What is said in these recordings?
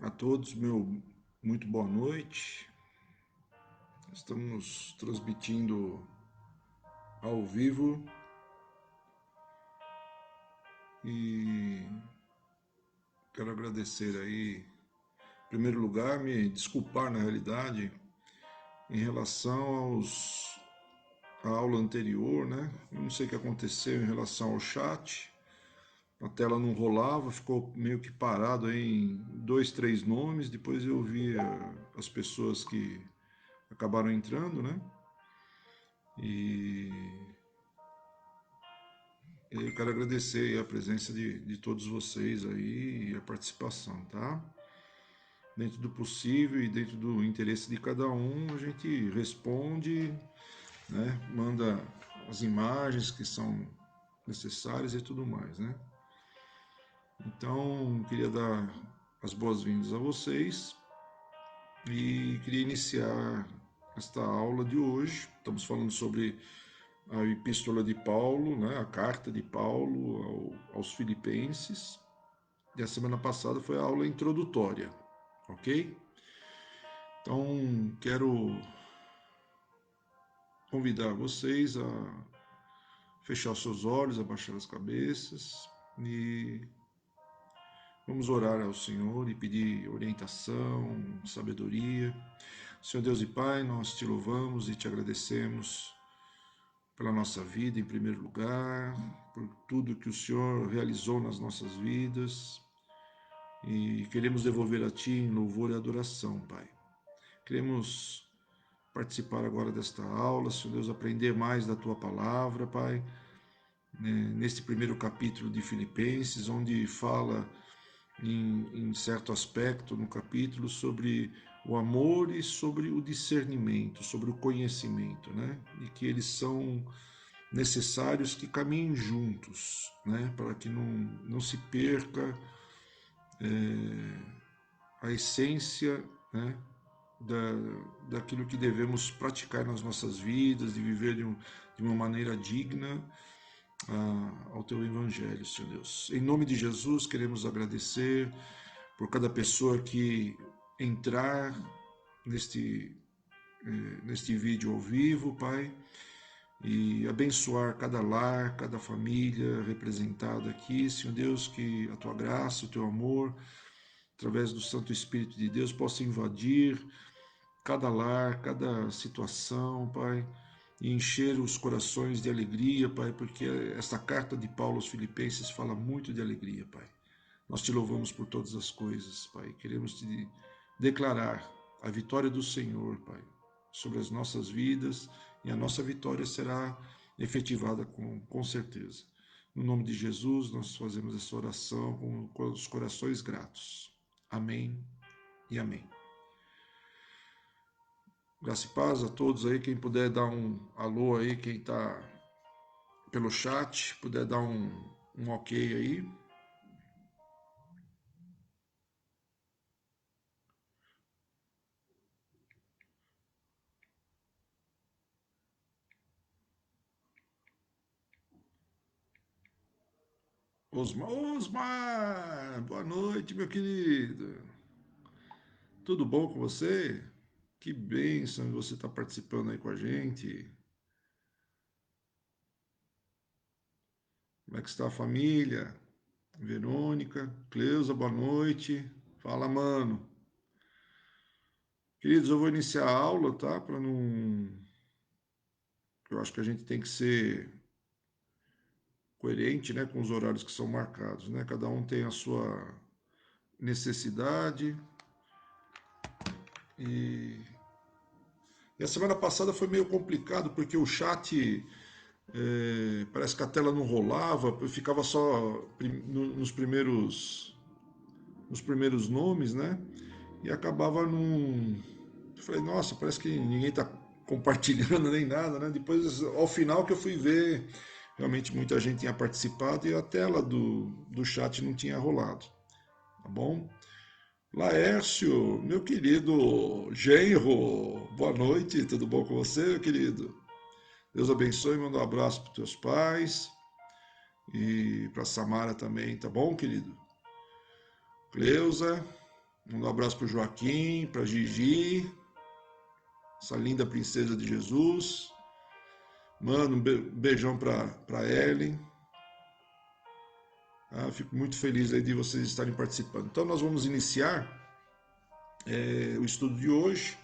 A todos, muito boa noite. Estamos transmitindo ao vivo e quero agradecer aí, em primeiro lugar, me desculpar na realidade em relação à aula anterior, né? Eu não sei o que aconteceu em relação ao chat. A tela não rolava, ficou meio que parado aí em dois, três nomes. Depois eu vi as pessoas que acabaram entrando, né? E eu quero agradecer a presença de todos vocês aí e a participação, tá? Dentro do possível e dentro do interesse de cada um, a gente responde, né? Manda as imagens que são necessárias e tudo mais, né? Então, queria dar as boas-vindas a vocês e queria iniciar esta aula de hoje. Estamos falando sobre a Epístola de Paulo, né, a carta de Paulo aos Filipenses. E a semana passada foi a aula introdutória, ok? Então, quero convidar vocês a fechar os seus olhos, abaixar as cabeças e vamos orar ao Senhor e pedir orientação, sabedoria. Senhor Deus e Pai, nós te louvamos e te agradecemos pela nossa vida em primeiro lugar, por tudo que o Senhor realizou nas nossas vidas e queremos devolver a Ti em louvor e adoração, Pai. Queremos participar agora desta aula, Senhor Deus, aprender mais da Tua palavra, Pai, neste primeiro capítulo de Filipenses, onde fala em certo aspecto no capítulo sobre o amor e sobre o discernimento, sobre o conhecimento, né? E que eles são necessários que caminhem juntos, né? Para que não se perca a essência, né? Daquilo que devemos praticar nas nossas vidas, de viver de uma maneira digna ao Teu Evangelho, Senhor Deus. Em nome de Jesus, queremos agradecer por cada pessoa que entrar neste vídeo ao vivo, Pai, e abençoar cada lar, cada família representada aqui, Senhor Deus, que a Tua graça, o Teu amor, através do Santo Espírito de Deus, possa invadir cada lar, cada situação, Pai, e encher os corações de alegria, Pai, porque esta carta de Paulo aos Filipenses fala muito de alegria, Pai. Nós te louvamos por todas as coisas, Pai. Queremos te declarar a vitória do Senhor, Pai, sobre as nossas vidas, e a nossa vitória será efetivada com certeza. No nome de Jesus, nós fazemos essa oração com os corações gratos. Amém e amém. Graça e paz a todos aí. Quem puder dar um alô aí, quem está pelo chat, puder dar um ok aí. Osmar, boa noite, meu querido. Tudo bom com você? Que bênção você estar participando aí com a gente. Como é que está a família? Verônica, Cleusa, boa noite. Fala, mano. Queridos, eu vou iniciar a aula, tá? Para não. Eu acho que a gente tem que ser coerente, né, com os horários que são marcados, né? Cada um tem a sua necessidade e a semana passada foi meio complicado porque o chat parece que a tela não rolava, eu ficava só nos primeiros nomes, né? E acabava num. Eu falei, nossa, parece que ninguém está compartilhando nem nada, né? Depois, ao final, que eu fui ver, realmente muita gente tinha participado e a tela do chat não tinha rolado, tá bom? Laércio, meu querido genro, boa noite, tudo bom com você, meu querido? Deus abençoe, manda um abraço para os teus pais e para Samara também, tá bom, querido? Cleusa, Um abraço para o Joaquim, para Gigi, essa linda princesa de Jesus. Mano, um beijão para Ellen. Fico muito feliz aí de vocês estarem participando. Então nós vamos iniciar o estudo de hoje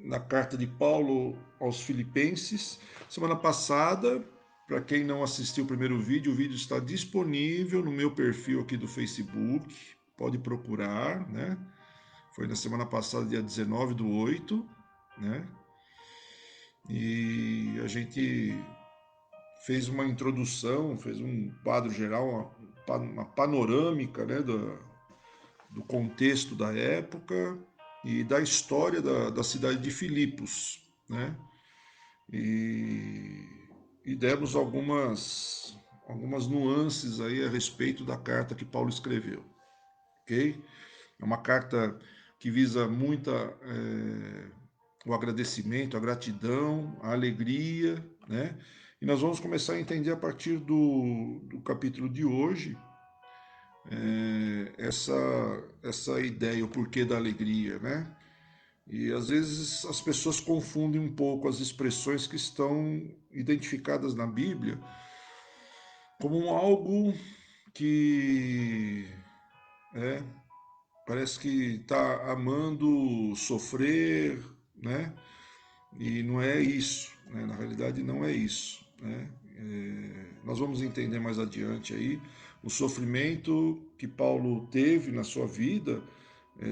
na carta de Paulo aos Filipenses. Semana passada, para quem não assistiu o primeiro vídeo, o vídeo está disponível no meu perfil aqui do Facebook. Pode procurar, né? Foi na semana passada, dia 19/8, né? E a gente fez uma introdução, fez um quadro geral, uma panorâmica, né, do contexto da época e da história da cidade de Filipos, né? E, e demos algumas nuances aí a respeito da carta que Paulo escreveu, ok? É uma carta que visa o agradecimento, a gratidão, a alegria, né? E nós vamos começar a entender a partir do capítulo de hoje essa ideia, o porquê da alegria, né? E às vezes as pessoas confundem um pouco as expressões que estão identificadas na Bíblia como algo que parece que está amando sofrer, né? E não é isso, né? Na realidade não é isso, né? Nós vamos entender mais adiante aí o sofrimento que Paulo teve na sua vida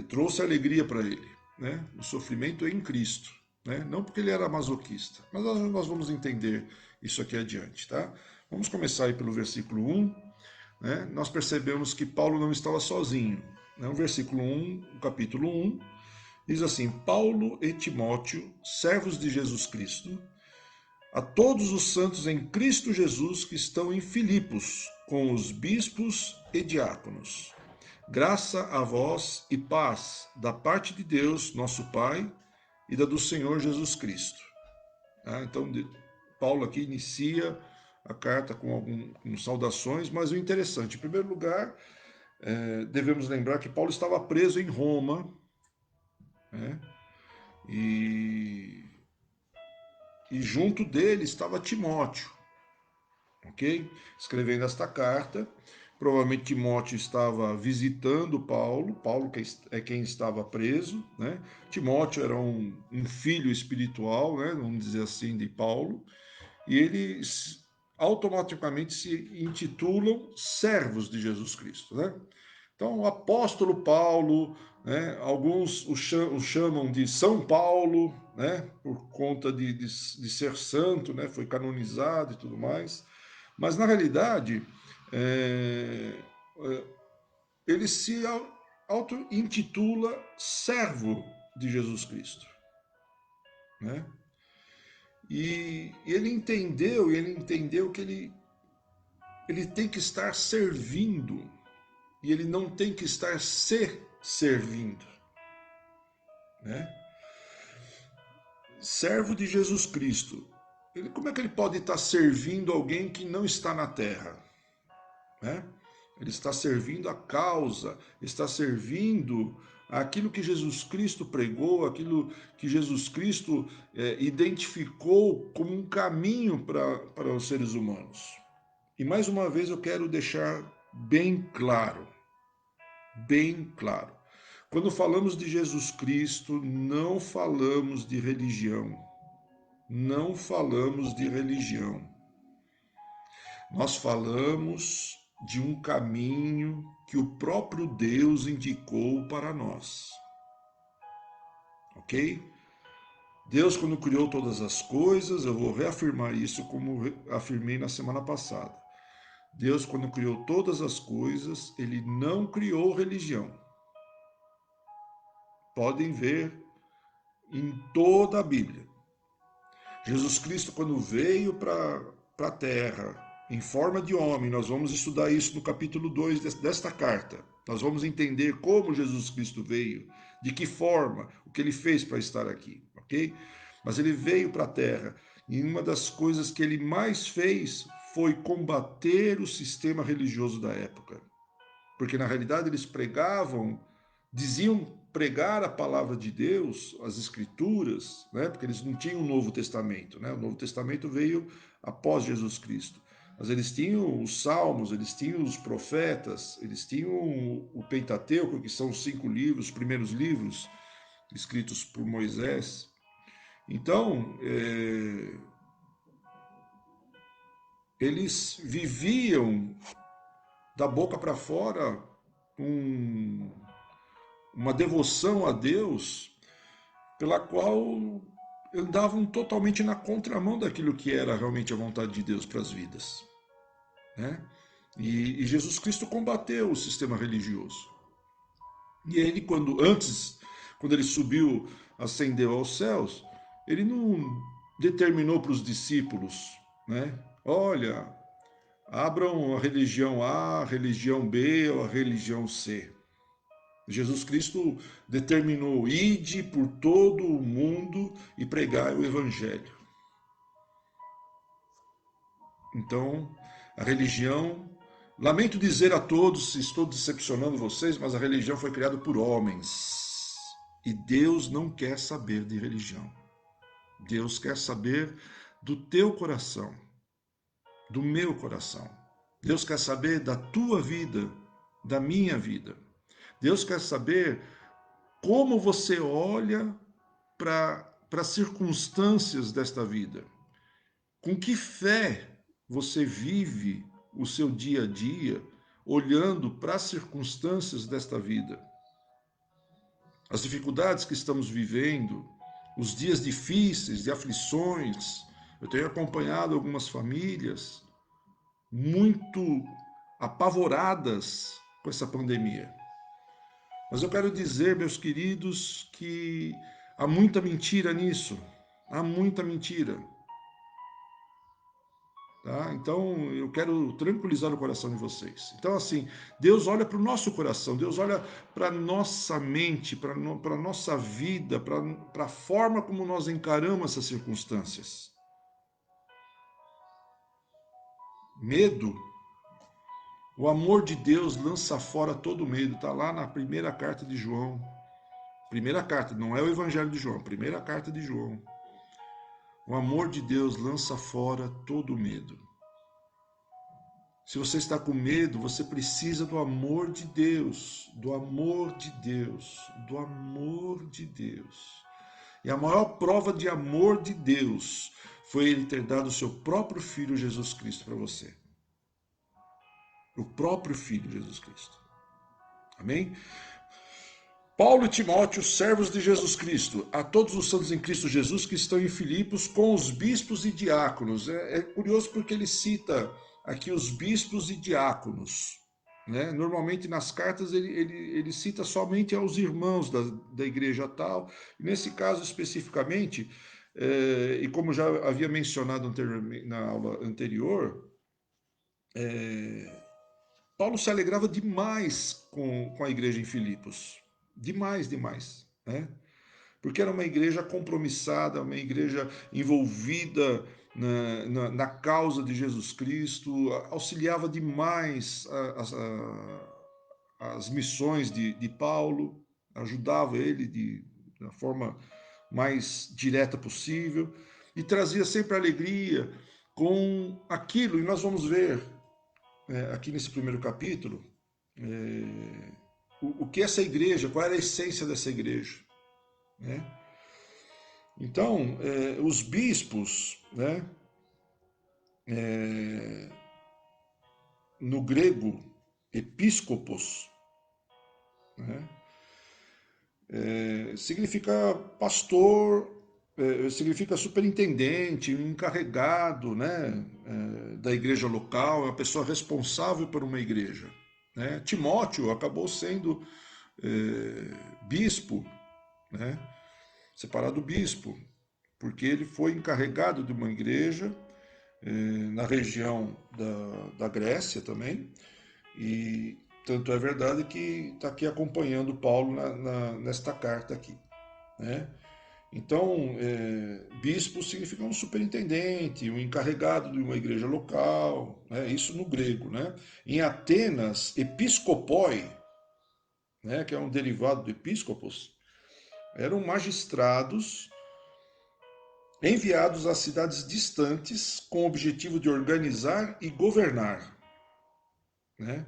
trouxe alegria para ele, né? O sofrimento em Cristo, né? Não porque ele era masoquista, mas nós vamos entender isso aqui adiante, tá? Vamos começar aí pelo versículo 1, né? Nós percebemos que Paulo não estava sozinho, né? O versículo 1, o capítulo 1, diz assim: Paulo e Timóteo, servos de Jesus Cristo, a todos os santos em Cristo Jesus que estão em Filipos, com os bispos e diáconos. Graça a vós e paz da parte de Deus, nosso Pai, e da do Senhor Jesus Cristo. Então, Paulo aqui inicia a carta com saudações, mas o interessante, em primeiro lugar, devemos lembrar que Paulo estava preso em Roma, né? E junto dele estava Timóteo, ok? Escrevendo esta carta. Provavelmente Timóteo estava visitando Paulo, Paulo é quem estava preso, né? Timóteo era um filho espiritual, né? Vamos dizer assim, de Paulo, e eles automaticamente se intitulam servos de Jesus Cristo, né? Então, o apóstolo Paulo, né, alguns o chamam de São Paulo, né, por conta de ser santo, né, foi canonizado e tudo mais, mas na realidade ele se auto-intitula servo de Jesus Cristo, né? E ele entendeu que ele tem que estar servindo e ele não tem que estar se servindo, né? Servo de Jesus Cristo. Como é que ele pode estar servindo alguém que não está na terra, né? Ele está servindo a causa, está servindo aquilo que Jesus Cristo pregou, aquilo que Jesus Cristo identificou como um caminho para os seres humanos. E mais uma vez eu quero deixar bem claro, quando falamos de Jesus Cristo, não falamos de religião. Não falamos de religião. Nós falamos de um caminho que o próprio Deus indicou para nós. Ok? Deus, quando criou todas as coisas, eu vou reafirmar isso como afirmei na semana passada. Deus, quando criou todas as coisas, ele não criou religião. Podem ver em toda a Bíblia. Jesus Cristo, quando veio para a terra, em forma de homem, nós vamos estudar isso no capítulo 2 desta carta. Nós vamos entender como Jesus Cristo veio, de que forma, o que ele fez para estar aqui, ok? Mas ele veio para a terra e uma das coisas que ele mais fez foi combater o sistema religioso da época. Porque na realidade eles pregavam diziam pregar a palavra de Deus, as escrituras, né? Porque eles não tinham o Novo Testamento, né? O Novo Testamento veio após Jesus Cristo. Mas eles tinham os Salmos, eles tinham os profetas, eles tinham o Pentateuco, que são os 5 livros, os primeiros livros escritos por Moisés. Então, eles viviam da boca para fora uma devoção a Deus pela qual andavam totalmente na contramão daquilo que era realmente a vontade de Deus para as vidas, né? E Jesus Cristo combateu o sistema religioso. E ele, quando ele subiu, ascendeu aos céus, ele não determinou para os discípulos, né? Olha, abram a religião A, a religião B ou a religião C. Jesus Cristo determinou: ide por todo o mundo e pregai o evangelho. Então, a religião, lamento dizer a todos, estou decepcionando vocês, mas a religião foi criada por homens. E Deus não quer saber de religião. Deus quer saber do teu coração, do meu coração. Deus quer saber da tua vida, da minha vida. Deus quer saber como você olha para as circunstâncias desta vida. Com que fé você vive o seu dia a dia, olhando para as circunstâncias desta vida? As dificuldades que estamos vivendo, os dias difíceis, de aflições. Eu tenho acompanhado algumas famílias muito apavoradas com essa pandemia. Mas eu quero dizer, meus queridos, que há muita mentira nisso. Há muita mentira. Tá? Então, eu quero tranquilizar o coração de vocês. Então, assim, Deus olha para o nosso coração, Deus olha para a nossa mente, para a nossa vida, para a forma como nós encaramos essas circunstâncias. Medo. O amor de Deus lança fora todo medo. Está lá na primeira carta de João. Primeira carta, não é o Evangelho de João, primeira carta de João. O amor de Deus lança fora todo medo. Se você está com medo, você precisa do amor de Deus, do amor de Deus, do amor de Deus. E a maior prova de amor de Deus foi Ele ter dado o seu próprio Filho Jesus Cristo para você. O próprio Filho Jesus Cristo. Amém? Paulo e Timóteo, servos de Jesus Cristo, a todos os santos em Cristo Jesus que estão em Filipos com os bispos e diáconos. É curioso porque ele cita aqui os bispos e diáconos. Né? Normalmente nas cartas ele cita somente aos irmãos da igreja tal. Nesse caso especificamente, e como já havia mencionado na aula anterior, Paulo se alegrava demais com a igreja em Filipos. Demais, demais. Né? Porque era uma igreja compromissada, uma igreja envolvida na causa de Jesus Cristo, auxiliava demais as missões de Paulo, ajudava ele da forma mais direta possível e trazia sempre alegria com aquilo. E nós vamos ver aqui nesse primeiro capítulo o que essa igreja, qual era a essência dessa igreja. Né? Então, os bispos, né, no grego, episcopos, né, significa pastor, significa superintendente, encarregado, né, da igreja local, é uma pessoa responsável por uma igreja. Né? Timóteo acabou sendo bispo, né, separado bispo, porque ele foi encarregado de uma igreja na região da Grécia também, e tanto é verdade que está aqui acompanhando Paulo nesta carta aqui. Né? Então, bispo significa um superintendente, um encarregado de uma igreja local, né? Isso no grego. Né? Em Atenas, episcopoi né, que é um derivado do episcopos, eram magistrados enviados a cidades distantes com o objetivo de organizar e governar, né?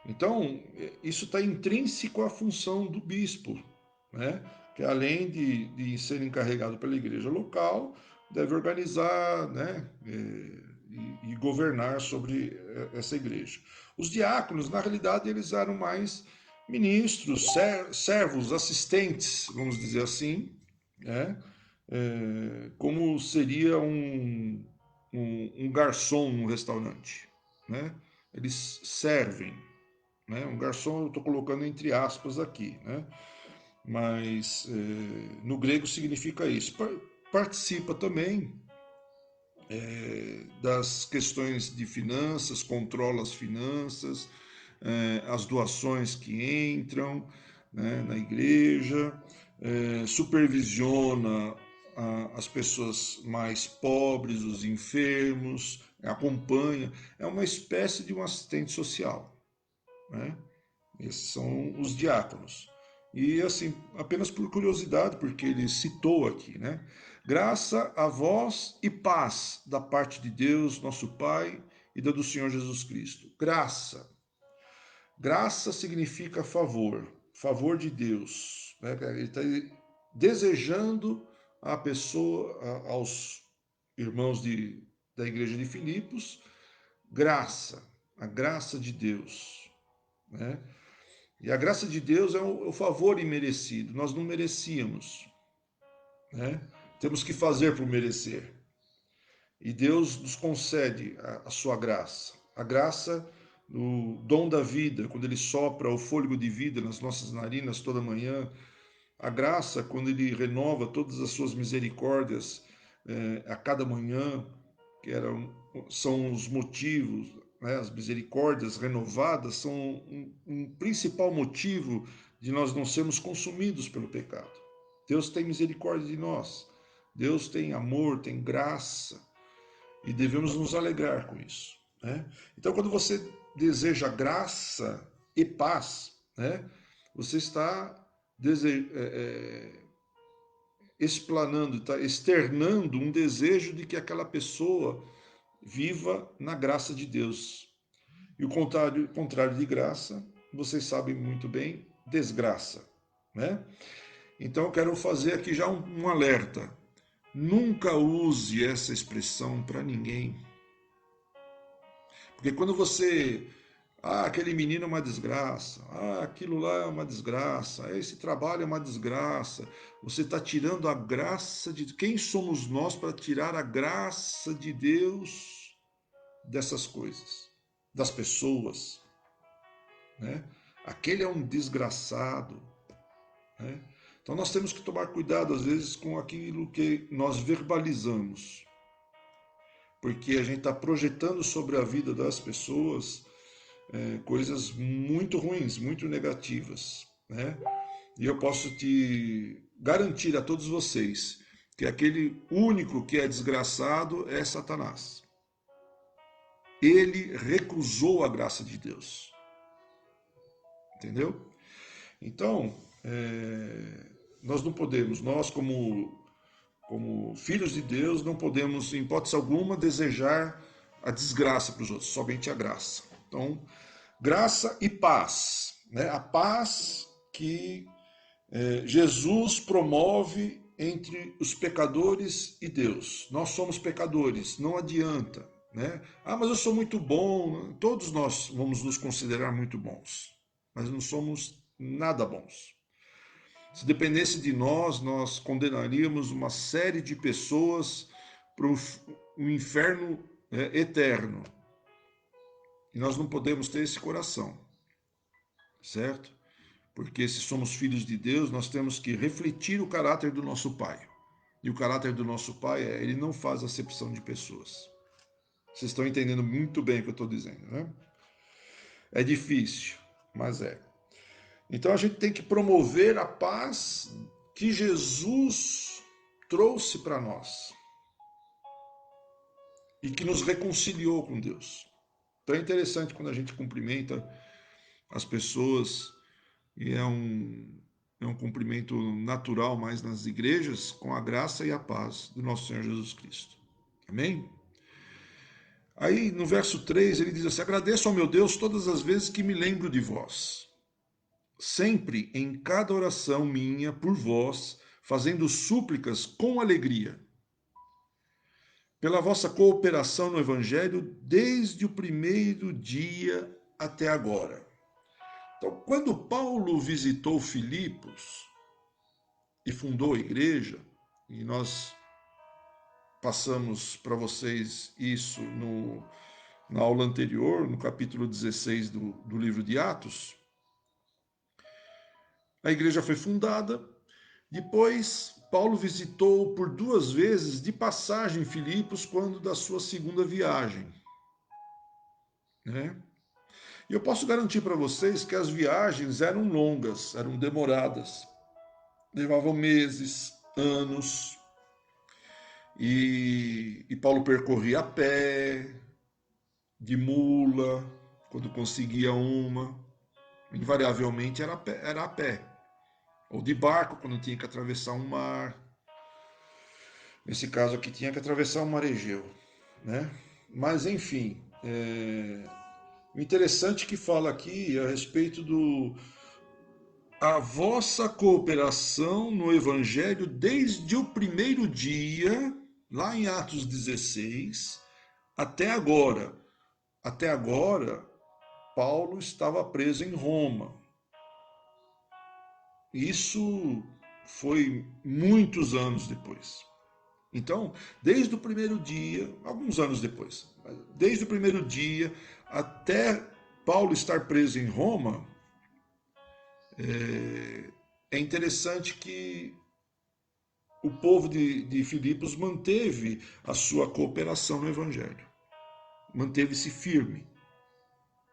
Então, isso está intrínseco à função do bispo, né? Que além de ser encarregado pela igreja local, deve organizar, né? E governar sobre essa igreja. Os diáconos, na realidade, eles eram mais ministros, servos, assistentes, vamos dizer assim, né? Como seria um garçom num restaurante, né? Eles servem, né? Um garçom eu estou colocando entre aspas aqui, né? Mas no grego significa isso. Participa também das questões de finanças, controla as finanças, as doações que entram, né, na igreja, supervisiona as pessoas mais pobres, os enfermos, acompanha, é uma espécie de um assistente social, né? Esses são os diáconos. E assim, apenas por curiosidade, porque ele citou aqui, né? Graça a vós e paz da parte de Deus, nosso Pai, e da do Senhor Jesus Cristo. Graça. Graça significa favor, favor de Deus, né? Ele está desejando à pessoa, aos irmãos da igreja de Filipos, graça, a graça de Deus, né? E a graça de Deus é o favor imerecido. Nós não merecíamos, né? Temos que fazer por merecer. E Deus nos concede a sua graça. A graça, o dom da vida, quando Ele sopra o fôlego de vida nas nossas narinas toda manhã. A graça, quando Ele renova todas as suas misericórdias a cada manhã, que são os motivos, né, as misericórdias renovadas são um principal motivo de nós não sermos consumidos pelo pecado. Deus tem misericórdia de nós. Deus tem amor, tem graça. E devemos nos alegrar com isso, né? Então, quando você deseja graça e paz, né, você está explanando, está externando um desejo de que aquela pessoa viva na graça de Deus. E o contrário de graça, vocês sabem muito bem, desgraça, né? Então eu quero fazer aqui já um alerta. Nunca use essa expressão para ninguém. Porque quando você. Ah, aquele menino é uma desgraça. Ah, aquilo lá é uma desgraça. Esse trabalho é uma desgraça. Você está tirando a graça de. Quem somos nós para tirar a graça de Deus dessas coisas? Das pessoas, né? Aquele é um desgraçado, né? Então nós temos que tomar cuidado às vezes com aquilo que nós verbalizamos, porque a gente está projetando sobre a vida das pessoas coisas muito ruins, muito negativas, né? E eu posso te garantir a todos vocês que aquele único que é desgraçado é Satanás. Ele recusou a graça de Deus, entendeu? Então, nós não podemos, nós como filhos de Deus, não podemos, em hipótese alguma, desejar a desgraça para os outros, somente a graça. Então, graça e paz, né? A paz que Jesus promove entre os pecadores e Deus. Nós somos pecadores, não adianta, né? Ah, mas eu sou muito bom. Todos nós vamos nos considerar muito bons, mas não somos nada bons. Se dependesse de nós, nós condenaríamos uma série de pessoas para um inferno eterno. E nós não podemos ter esse coração, certo? Porque se somos filhos de Deus, nós temos que refletir o caráter do nosso Pai. E o caráter do nosso Pai ele não faz acepção de pessoas. Vocês estão entendendo muito bem o que eu estou dizendo, né? É difícil, mas é. Então a gente tem que promover a paz que Jesus trouxe para nós e que nos reconciliou com Deus. Então é interessante quando a gente cumprimenta as pessoas e é um cumprimento natural mais nas igrejas, com a graça e a paz do nosso Senhor Jesus Cristo. Amém? Aí no verso 3 ele diz assim: agradeço ao meu Deus todas as vezes que me lembro de vós, sempre em cada oração minha por vós, fazendo súplicas com alegria, pela vossa cooperação no Evangelho desde o primeiro dia até agora. Então, quando Paulo visitou Filipos e fundou a igreja, e nós passamos para vocês isso na aula anterior, no capítulo 16 do livro de Atos, a igreja foi fundada. Depois, Paulo visitou por 2 vezes de passagem Filipos quando da sua segunda viagem, né? E eu posso garantir para vocês que as viagens eram longas, eram demoradas, levavam meses, anos, e Paulo percorria a pé, de mula, quando conseguia uma, invariavelmente era a pé, ou de barco, quando tinha que atravessar um mar. Nesse caso aqui, tinha que atravessar o mar Egeu, né? Mas, enfim, o interessante que fala aqui é a respeito a vossa cooperação no Evangelho desde o primeiro dia, lá em Atos 16, até agora. Até agora, Paulo estava preso em Roma. Isso foi muitos anos depois. Então, desde o primeiro dia, alguns anos depois, desde o primeiro dia até Paulo estar preso em Roma, é interessante que o povo de Filipos manteve a sua cooperação no Evangelho, manteve-se firme,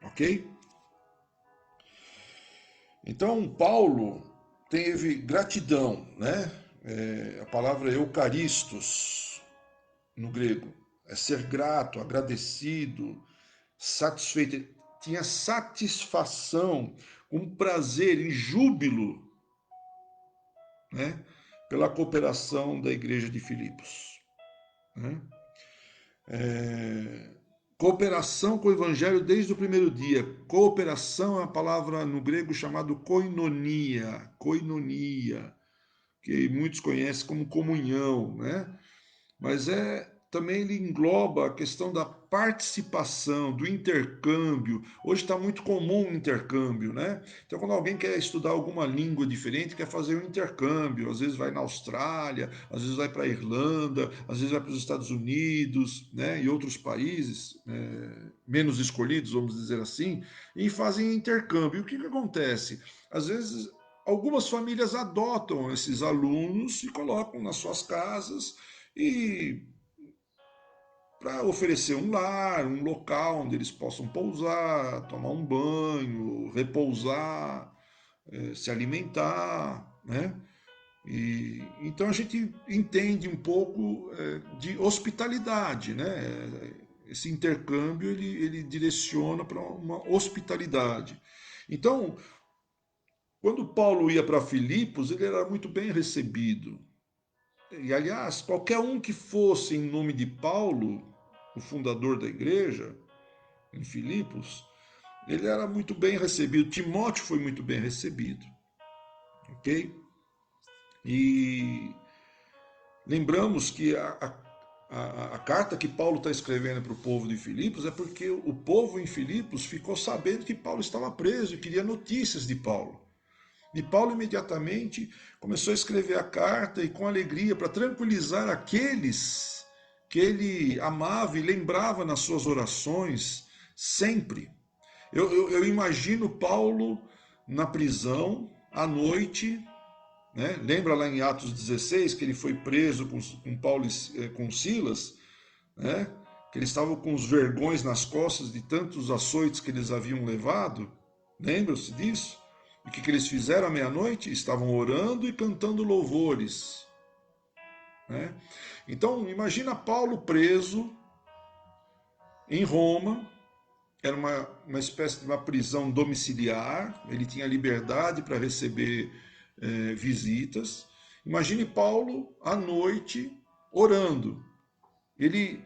ok? Então, Paulo teve gratidão, né? A palavra eucaristos no grego é ser grato, agradecido, satisfeito. Tinha satisfação, um prazer e júbilo, né? Pela cooperação da igreja de Filipos, né? Cooperação com o evangelho desde o primeiro dia. Cooperação é uma palavra no grego chamada koinonia, koinonia, que muitos conhecem como comunhão, né? Mas também ele engloba a questão da participação, do intercâmbio. Hoje está muito comum o intercâmbio, né? Então, quando alguém quer estudar alguma língua diferente, quer fazer um intercâmbio, às vezes vai na Austrália, às vezes vai para a Irlanda, às vezes vai para os Estados Unidos, né? E outros países menos escolhidos, vamos dizer assim, e fazem intercâmbio. E o que acontece? Às vezes algumas famílias adotam esses alunos e colocam nas suas casas e para oferecer um lar, um local onde eles possam pousar, tomar um banho, repousar, se alimentar, né? E então a gente entende um pouco de hospitalidade, né? Esse intercâmbio ele direciona para uma hospitalidade. Então, quando Paulo ia para Filipos, ele era muito bem recebido. E, aliás, qualquer um que fosse em nome de Paulo, o fundador da igreja, em Filipos, ele era muito bem recebido. Timóteo foi muito bem recebido. Ok? E lembramos que a carta que Paulo está escrevendo para o povo de Filipos é porque o povo em Filipos ficou sabendo que Paulo estava preso e queria notícias de Paulo. E Paulo imediatamente começou a escrever a carta e com alegria para tranquilizar aqueles que ele amava e lembrava nas suas orações sempre. Eu imagino Paulo na prisão à noite, né? Lembra lá em Atos 16 que ele foi preso com Paulo com Silas, né? Que eles estavam com os vergões nas costas de tantos açoites que eles haviam levado. Lembram-se disso? E o que eles fizeram à meia-noite? Estavam orando e cantando louvores, né? Então, imagina Paulo preso em Roma, era uma espécie de uma prisão domiciliar, ele tinha liberdade para receber visitas. Imagine Paulo à noite orando. Ele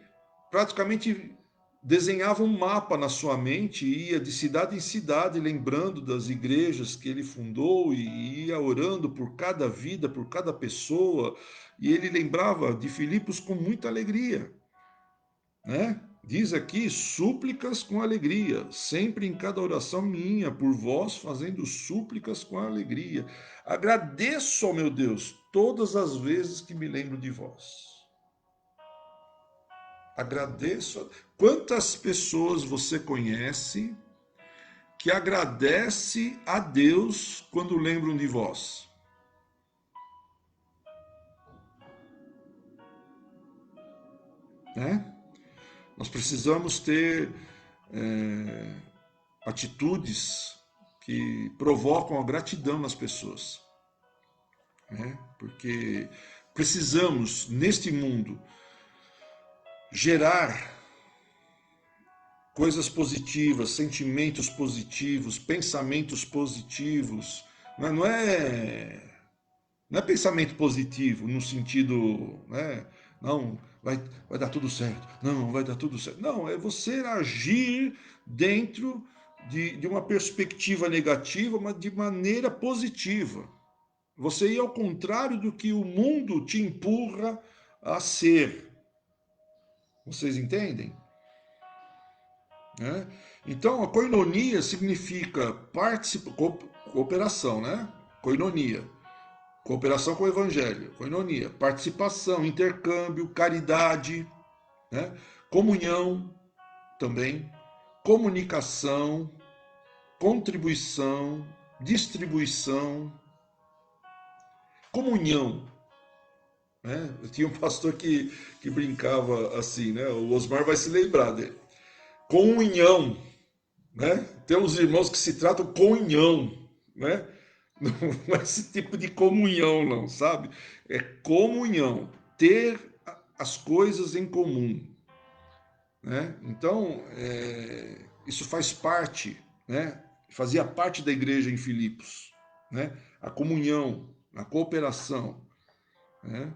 praticamente desenhava um mapa na sua mente e ia de cidade em cidade, lembrando das igrejas que ele fundou e ia orando por cada vida, por cada pessoa. E ele lembrava de Filipos com muita alegria, né? Diz aqui, súplicas com alegria, sempre em cada oração minha, por vós, fazendo súplicas com alegria. Agradeço ao meu Deus todas as vezes que me lembro de vós. Agradeço. Quantas pessoas você conhece que agradece a Deus quando lembram de vós? Né? Nós precisamos ter atitudes que provocam a gratidão nas pessoas, né? Porque precisamos, neste mundo, gerar coisas positivas, sentimentos positivos, pensamentos positivos. Não é pensamento positivo no sentido, né? Não, vai dar tudo certo. Não, vai dar tudo certo. Não, é você agir dentro de uma perspectiva negativa, mas de maneira positiva. Você ir ao contrário do que o mundo te empurra a ser. Vocês entendem? Né? Então, a koinonia significa cooperação, né? Koinonia. Cooperação com o evangelho, koinonia. Participação, intercâmbio, caridade, né? Comunhão também, comunicação, contribuição, distribuição, comunhão. Né? Eu tinha um pastor que brincava assim, né? O Osmar vai se lembrar dele. Comunhão, né? Tem uns irmãos que se tratam com unhão, né? Não é esse tipo de comunhão, não, sabe? É comunhão, ter as coisas em comum, né? Então, isso faz parte, né? Fazia parte da igreja em Filipos, né? A comunhão, a cooperação, né?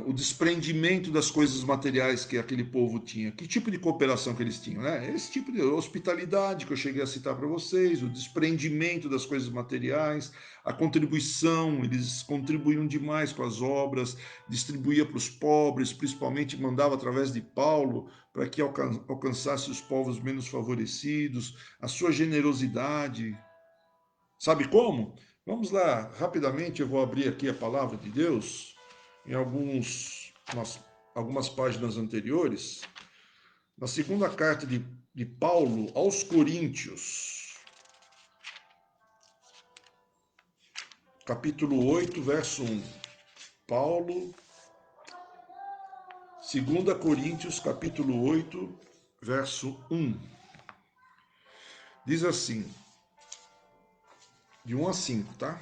O desprendimento das coisas materiais que aquele povo tinha. Que tipo de cooperação que eles tinham? Né? Esse tipo de hospitalidade que eu cheguei a citar para vocês, o desprendimento das coisas materiais, a contribuição, eles contribuíam demais com as obras, distribuía para os pobres, principalmente mandava através de Paulo para que alcançasse os povos menos favorecidos, a sua generosidade. Sabe como? Vamos lá, rapidamente eu vou abrir aqui a palavra de Deus em algumas páginas anteriores, na segunda carta de Paulo aos Coríntios, capítulo 8, verso 1. Paulo, 2 Coríntios, capítulo 8, verso 1. Diz assim, de 1 a 5, tá?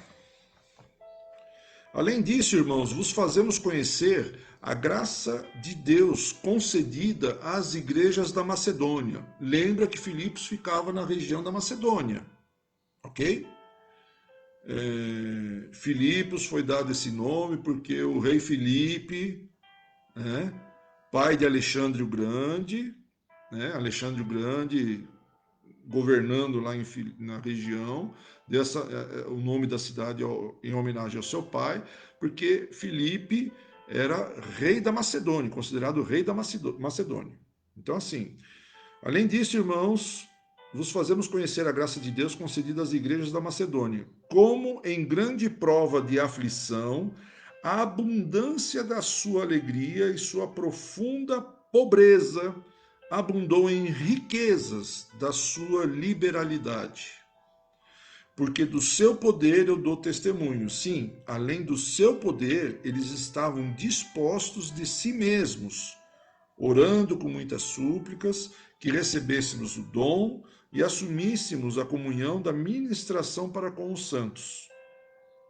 Além disso, irmãos, vos fazemos conhecer a graça de Deus concedida às igrejas da Macedônia. Lembra que Filipos ficava na região da Macedônia, ok? Filipos foi dado esse nome porque o rei Filipe, né, pai de Alexandre o Grande, né, Alexandre o Grande governando lá na região, deu o nome da cidade em homenagem ao seu pai, porque Filipe era rei da Macedônia, considerado rei da Macedônia. Então, assim, além disso, irmãos, vos fazemos conhecer a graça de Deus concedida às igrejas da Macedônia, como em grande prova de aflição, a abundância da sua alegria e sua profunda pobreza abundou em riquezas da sua liberalidade. Porque do seu poder eu dou testemunho. Sim, além do seu poder, eles estavam dispostos de si mesmos, orando com muitas súplicas, que recebêssemos o dom e assumíssemos a comunhão da ministração para com os santos.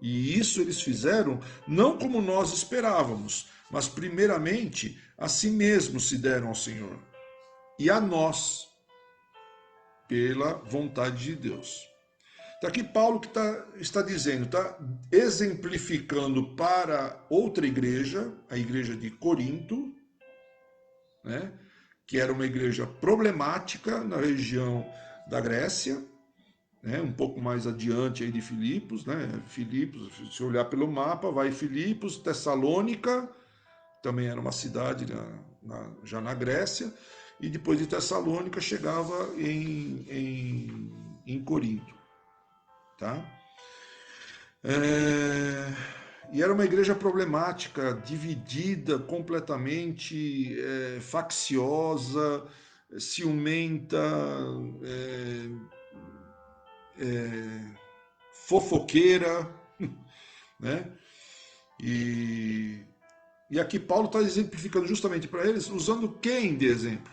E isso eles fizeram não como nós esperávamos, mas primeiramente a si mesmos se deram ao Senhor e a nós. pela vontade de Deus. Então aqui Paulo que está dizendo, está exemplificando para outra igreja, a igreja de Corinto, né, que era uma igreja problemática na região da Grécia, né, um pouco mais adiante aí de Filipos, né? Filipos, se olhar pelo mapa, vai Filipos, Tessalônica, também era uma cidade já na Grécia, e depois de Tessalônica chegava em Corinto. Tá? E era uma igreja problemática, dividida, completamente facciosa, ciumenta, fofoqueira, né? E aqui Paulo está exemplificando justamente para eles, usando quem de exemplo?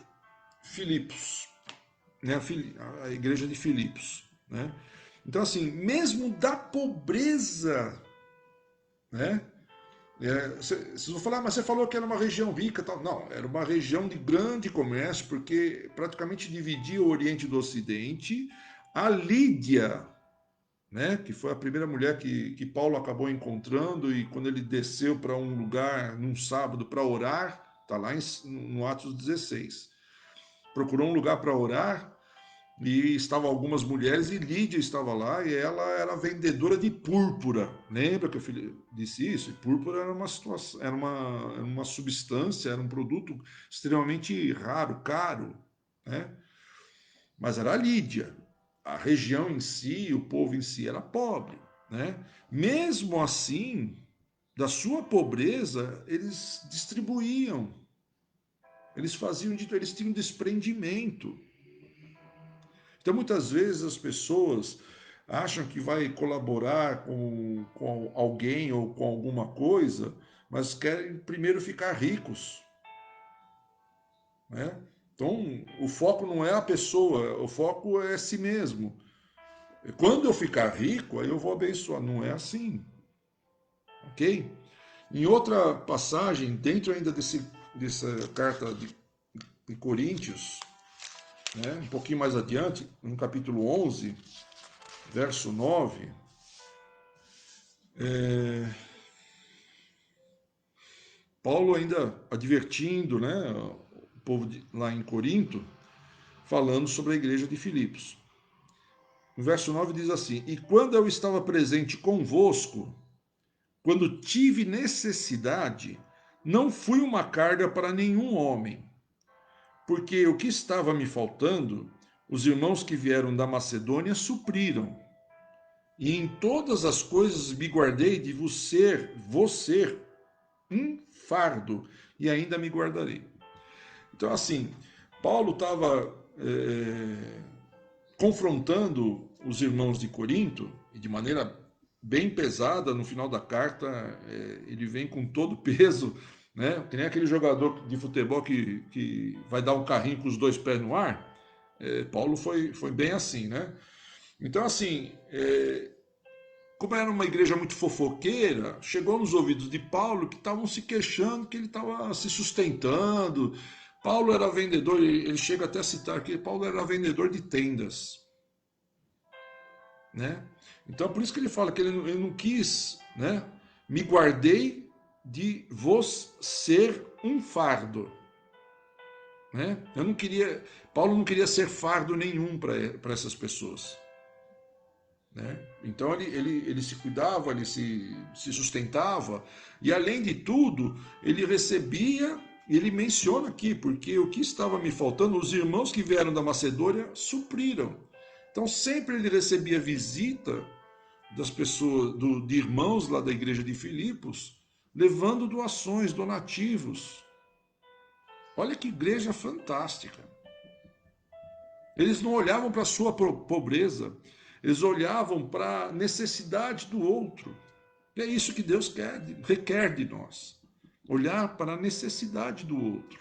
Filipos, né? A igreja de Filipos, né? Então, assim, mesmo da pobreza, né? Vocês vão falar, mas você falou que era uma região rica, tal. Não, era uma região de grande comércio, porque praticamente dividia o Oriente do Ocidente. A Lídia, né, que foi a primeira mulher que Paulo acabou encontrando, e quando ele desceu para um lugar num sábado para orar, está lá no Atos 16. Procurou um lugar para orar, e estavam algumas mulheres, e Lídia estava lá, e ela era vendedora de púrpura. Lembra que eu disse isso? E púrpura era uma situação, era uma substância, era um produto extremamente raro, caro, né? Mas era a Lídia. A região em si, o povo em si era pobre, né? Mesmo assim, da sua pobreza, eles distribuíam, eles faziam, eles tinham desprendimento. Então, muitas vezes as pessoas acham que vai colaborar com alguém ou com alguma coisa, mas querem primeiro ficar ricos, né? Então, o foco não é a pessoa, o foco é si mesmo. Quando eu ficar rico, aí eu vou abençoar. Não é assim, ok? Em outra passagem, dentro ainda dessa carta de Coríntios, né, um pouquinho mais adiante, no capítulo 11, verso 9, Paulo ainda advertindo, né, o povo lá em Corinto, falando sobre a igreja de Filipos. O verso 9 diz assim: E quando eu estava presente convosco, quando tive necessidade, não fui uma carga para nenhum homem, porque o que estava me faltando, os irmãos que vieram da Macedônia supriram. E em todas as coisas me guardei de vos ser um fardo, e ainda me guardarei. Então, assim, Paulo estava confrontando os irmãos de Corinto, e de maneira bem pesada. No final da carta, ele vem com todo o peso, né? Que nem aquele jogador de futebol que vai dar um carrinho com os dois pés no ar. Paulo foi bem assim, né? Então, assim, como era uma igreja muito fofoqueira, chegou nos ouvidos de Paulo que estavam se queixando que ele estava se sustentando. Paulo era vendedor, ele chega até a citar que Paulo era vendedor de tendas, né? Então, por isso que ele fala que ele não quis, né? Me guardei de vos ser um fardo, né? Paulo não queria ser fardo nenhum para essas pessoas, né? Então ele se cuidava, ele se sustentava, e além de tudo, ele recebia, e ele menciona aqui, porque o que estava me faltando, os irmãos que vieram da Macedônia supriram. Então sempre ele recebia visita das pessoas, de irmãos lá da igreja de Filipos, levando doações, donativos. Olha que igreja fantástica. Eles não olhavam para a sua pobreza, eles olhavam para a necessidade do outro. E é isso que Deus requer de nós. Olhar para a necessidade do outro.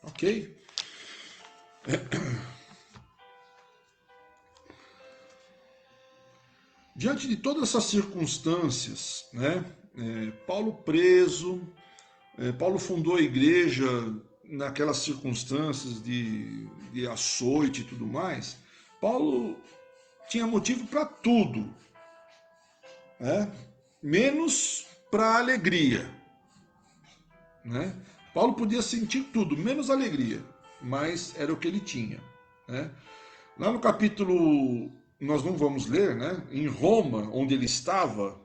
Ok? Diante de todas essas circunstâncias, né, Paulo preso, Paulo fundou a igreja naquelas circunstâncias de açoite e tudo mais, Paulo tinha motivo para tudo, né? Menos para alegria, né? Paulo podia sentir tudo, menos alegria, mas era o que ele tinha, né? Lá no capítulo, nós não vamos ler, né? Em Roma, onde ele estava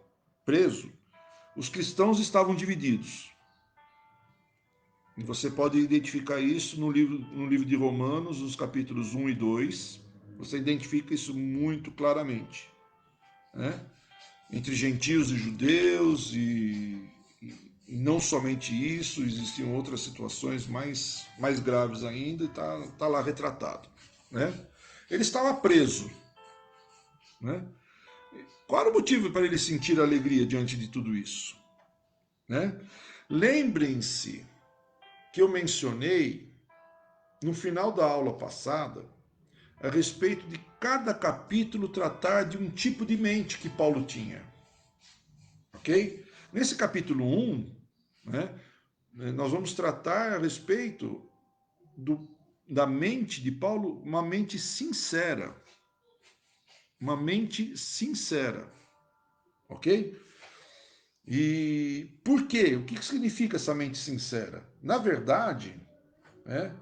preso, os cristãos estavam divididos. E você pode identificar isso no livro de Romanos, nos capítulos 1 e 2. Você identifica isso muito claramente, né? Entre gentios e judeus, e não somente isso, existiam outras situações mais graves ainda, e tá lá retratado, né? Ele estava preso, né? Qual era o motivo para ele sentir alegria diante de tudo isso, né? Lembrem-se que eu mencionei no final da aula passada a respeito de cada capítulo tratar de um tipo de mente que Paulo tinha, ok? Nesse capítulo 1, né, nós vamos tratar a respeito da mente de Paulo, uma mente sincera. Uma mente sincera, ok? E por quê? O que significa essa mente sincera? Na verdade, né,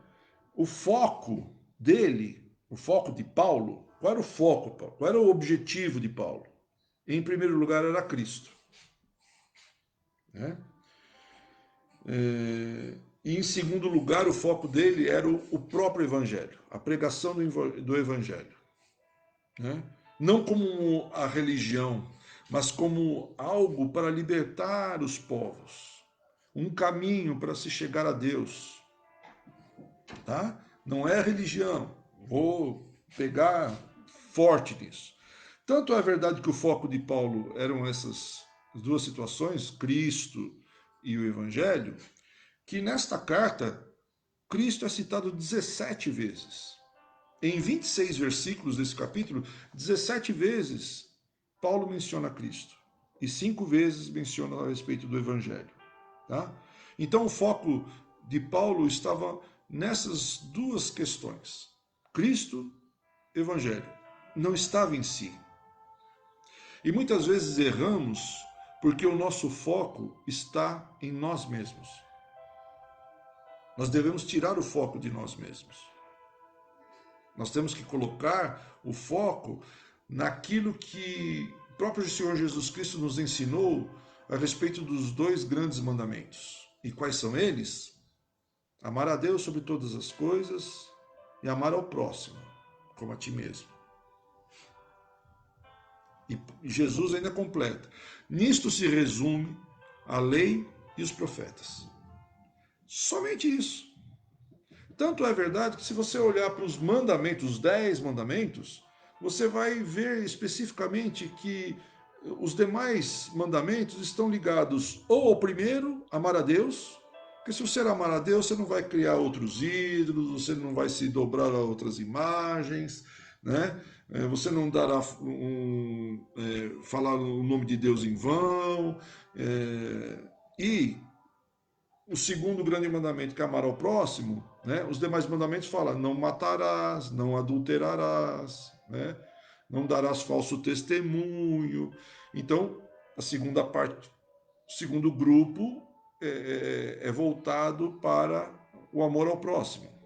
o foco dele, o foco de Paulo, qual era o foco, Paulo? Qual era o objetivo de Paulo? Em primeiro lugar, era Cristo, né? E em segundo lugar, o foco dele era o próprio Evangelho, a pregação do Evangelho, né? Não como a religião, mas como algo para libertar os povos, um caminho para se chegar a Deus, tá? Não é religião. Vou pegar forte nisso. Tanto é verdade que o foco de Paulo eram essas duas situações, Cristo e o Evangelho, que nesta carta Cristo é citado 17 vezes. Em 26 versículos desse capítulo, 17 vezes Paulo menciona Cristo e 5 vezes menciona a respeito do Evangelho. Tá? Então o foco de Paulo estava nessas duas questões: Cristo, Evangelho. Não estava em si. E muitas vezes erramos porque o nosso foco está em nós mesmos. Nós devemos tirar o foco de nós mesmos. Nós temos que colocar o foco naquilo que o próprio Senhor Jesus Cristo nos ensinou a respeito dos dois grandes mandamentos. E quais são eles? Amar a Deus sobre todas as coisas e amar ao próximo, como a ti mesmo. E Jesus ainda completa: nisto se resume a lei e os profetas. Somente isso. Tanto é verdade que se você olhar para os mandamentos, os 10 mandamentos, você vai ver especificamente que os demais mandamentos estão ligados ou ao primeiro, amar a Deus, porque se você amar a Deus, você não vai criar outros ídolos, você não vai se dobrar a outras imagens, né? Você não dará falar o nome de Deus em vão. E o segundo grande mandamento, que é amar ao próximo, né? Os demais mandamentos falam: não matarás, não adulterarás, né? Não darás falso testemunho. Então, a segunda parte, o segundo grupo é voltado para o amor ao próximo.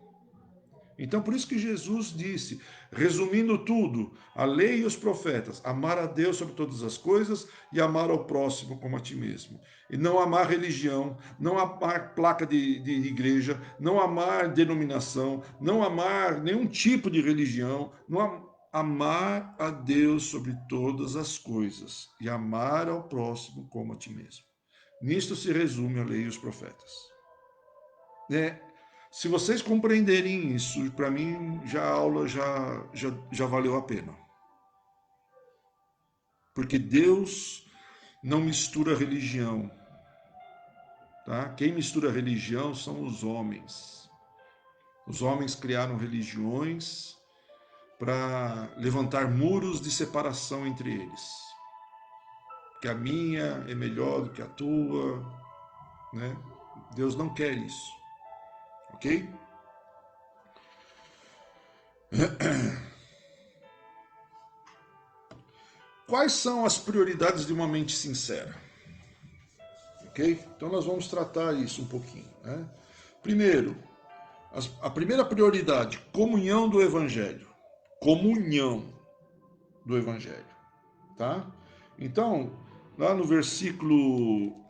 Então, por isso que Jesus disse, resumindo tudo, a lei e os profetas: amar a Deus sobre todas as coisas e amar ao próximo como a ti mesmo. E não amar religião, não amar placa de igreja, não amar denominação, não amar nenhum tipo de religião, não amar a Deus sobre todas as coisas e amar ao próximo como a ti mesmo. Nisto se resume a lei e os profetas. Se vocês compreenderem isso, para mim já a aula já valeu a pena. Porque Deus não mistura religião. Tá? Quem mistura religião são os homens. Os homens criaram religiões para levantar muros de separação entre eles. Que a minha é melhor do que a tua, né? Deus não quer isso. ok? Quais são as prioridades de uma mente sincera? Ok? Então nós vamos tratar isso um pouquinho. Né? Primeiro, a primeira prioridade, comunhão do Evangelho. Comunhão do Evangelho. Tá? Então, lá no versículo...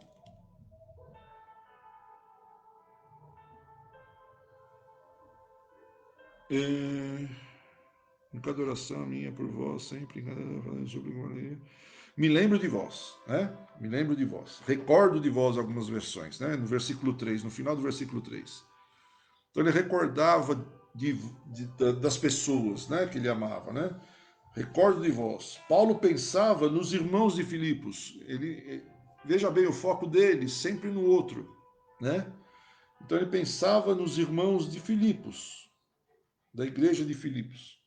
Em cada oração minha por vós, sempre, em cada sobre me lembro de vós, né? Me lembro de vós. Recordo de vós algumas versões, né? No versículo 3, no final do versículo 3. Então ele recordava das pessoas, né? Que ele amava, né? Recordo de vós. Paulo pensava nos irmãos de Filipos. Veja bem o foco dele, sempre no outro, né? Então ele pensava nos irmãos de Filipos, da igreja de Filipos,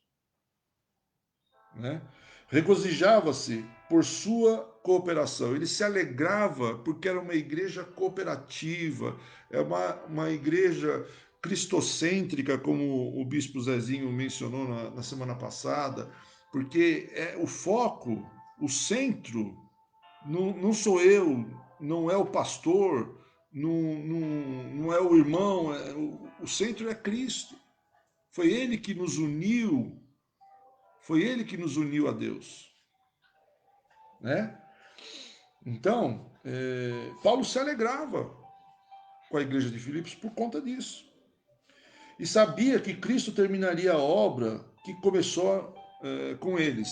né? Regozijava-se por sua cooperação. Ele se alegrava porque era uma igreja cooperativa, é uma igreja cristocêntrica, como o bispo Zezinho mencionou na semana passada, porque o foco, o centro, não sou eu, não é o pastor, não é o irmão, o centro é Cristo. Foi ele que nos uniu, foi ele que nos uniu a Deus, né? Então, Paulo se alegrava com a igreja de Filipos por conta disso. E sabia que Cristo terminaria a obra que começou com eles.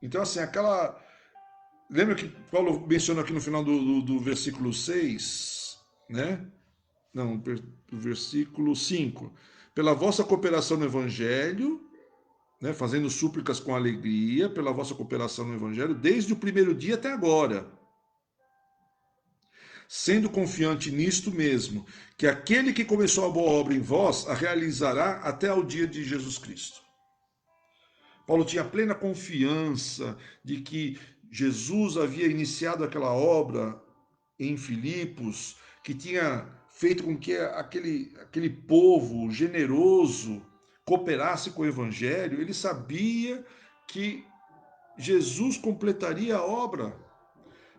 Então, assim, aquela... Lembra que Paulo menciona aqui no final do versículo 6, né? Não, do versículo 5. Pela vossa cooperação no Evangelho, né, fazendo súplicas com alegria, pela vossa cooperação no Evangelho, desde o primeiro dia até agora. Sendo confiante nisto mesmo, que aquele que começou a boa obra em vós a realizará até ao dia de Jesus Cristo. Paulo tinha plena confiança de que Jesus havia iniciado aquela obra em Filipos, que tinha feito com que aquele povo generoso cooperasse com o Evangelho. Ele sabia que Jesus completaria a obra.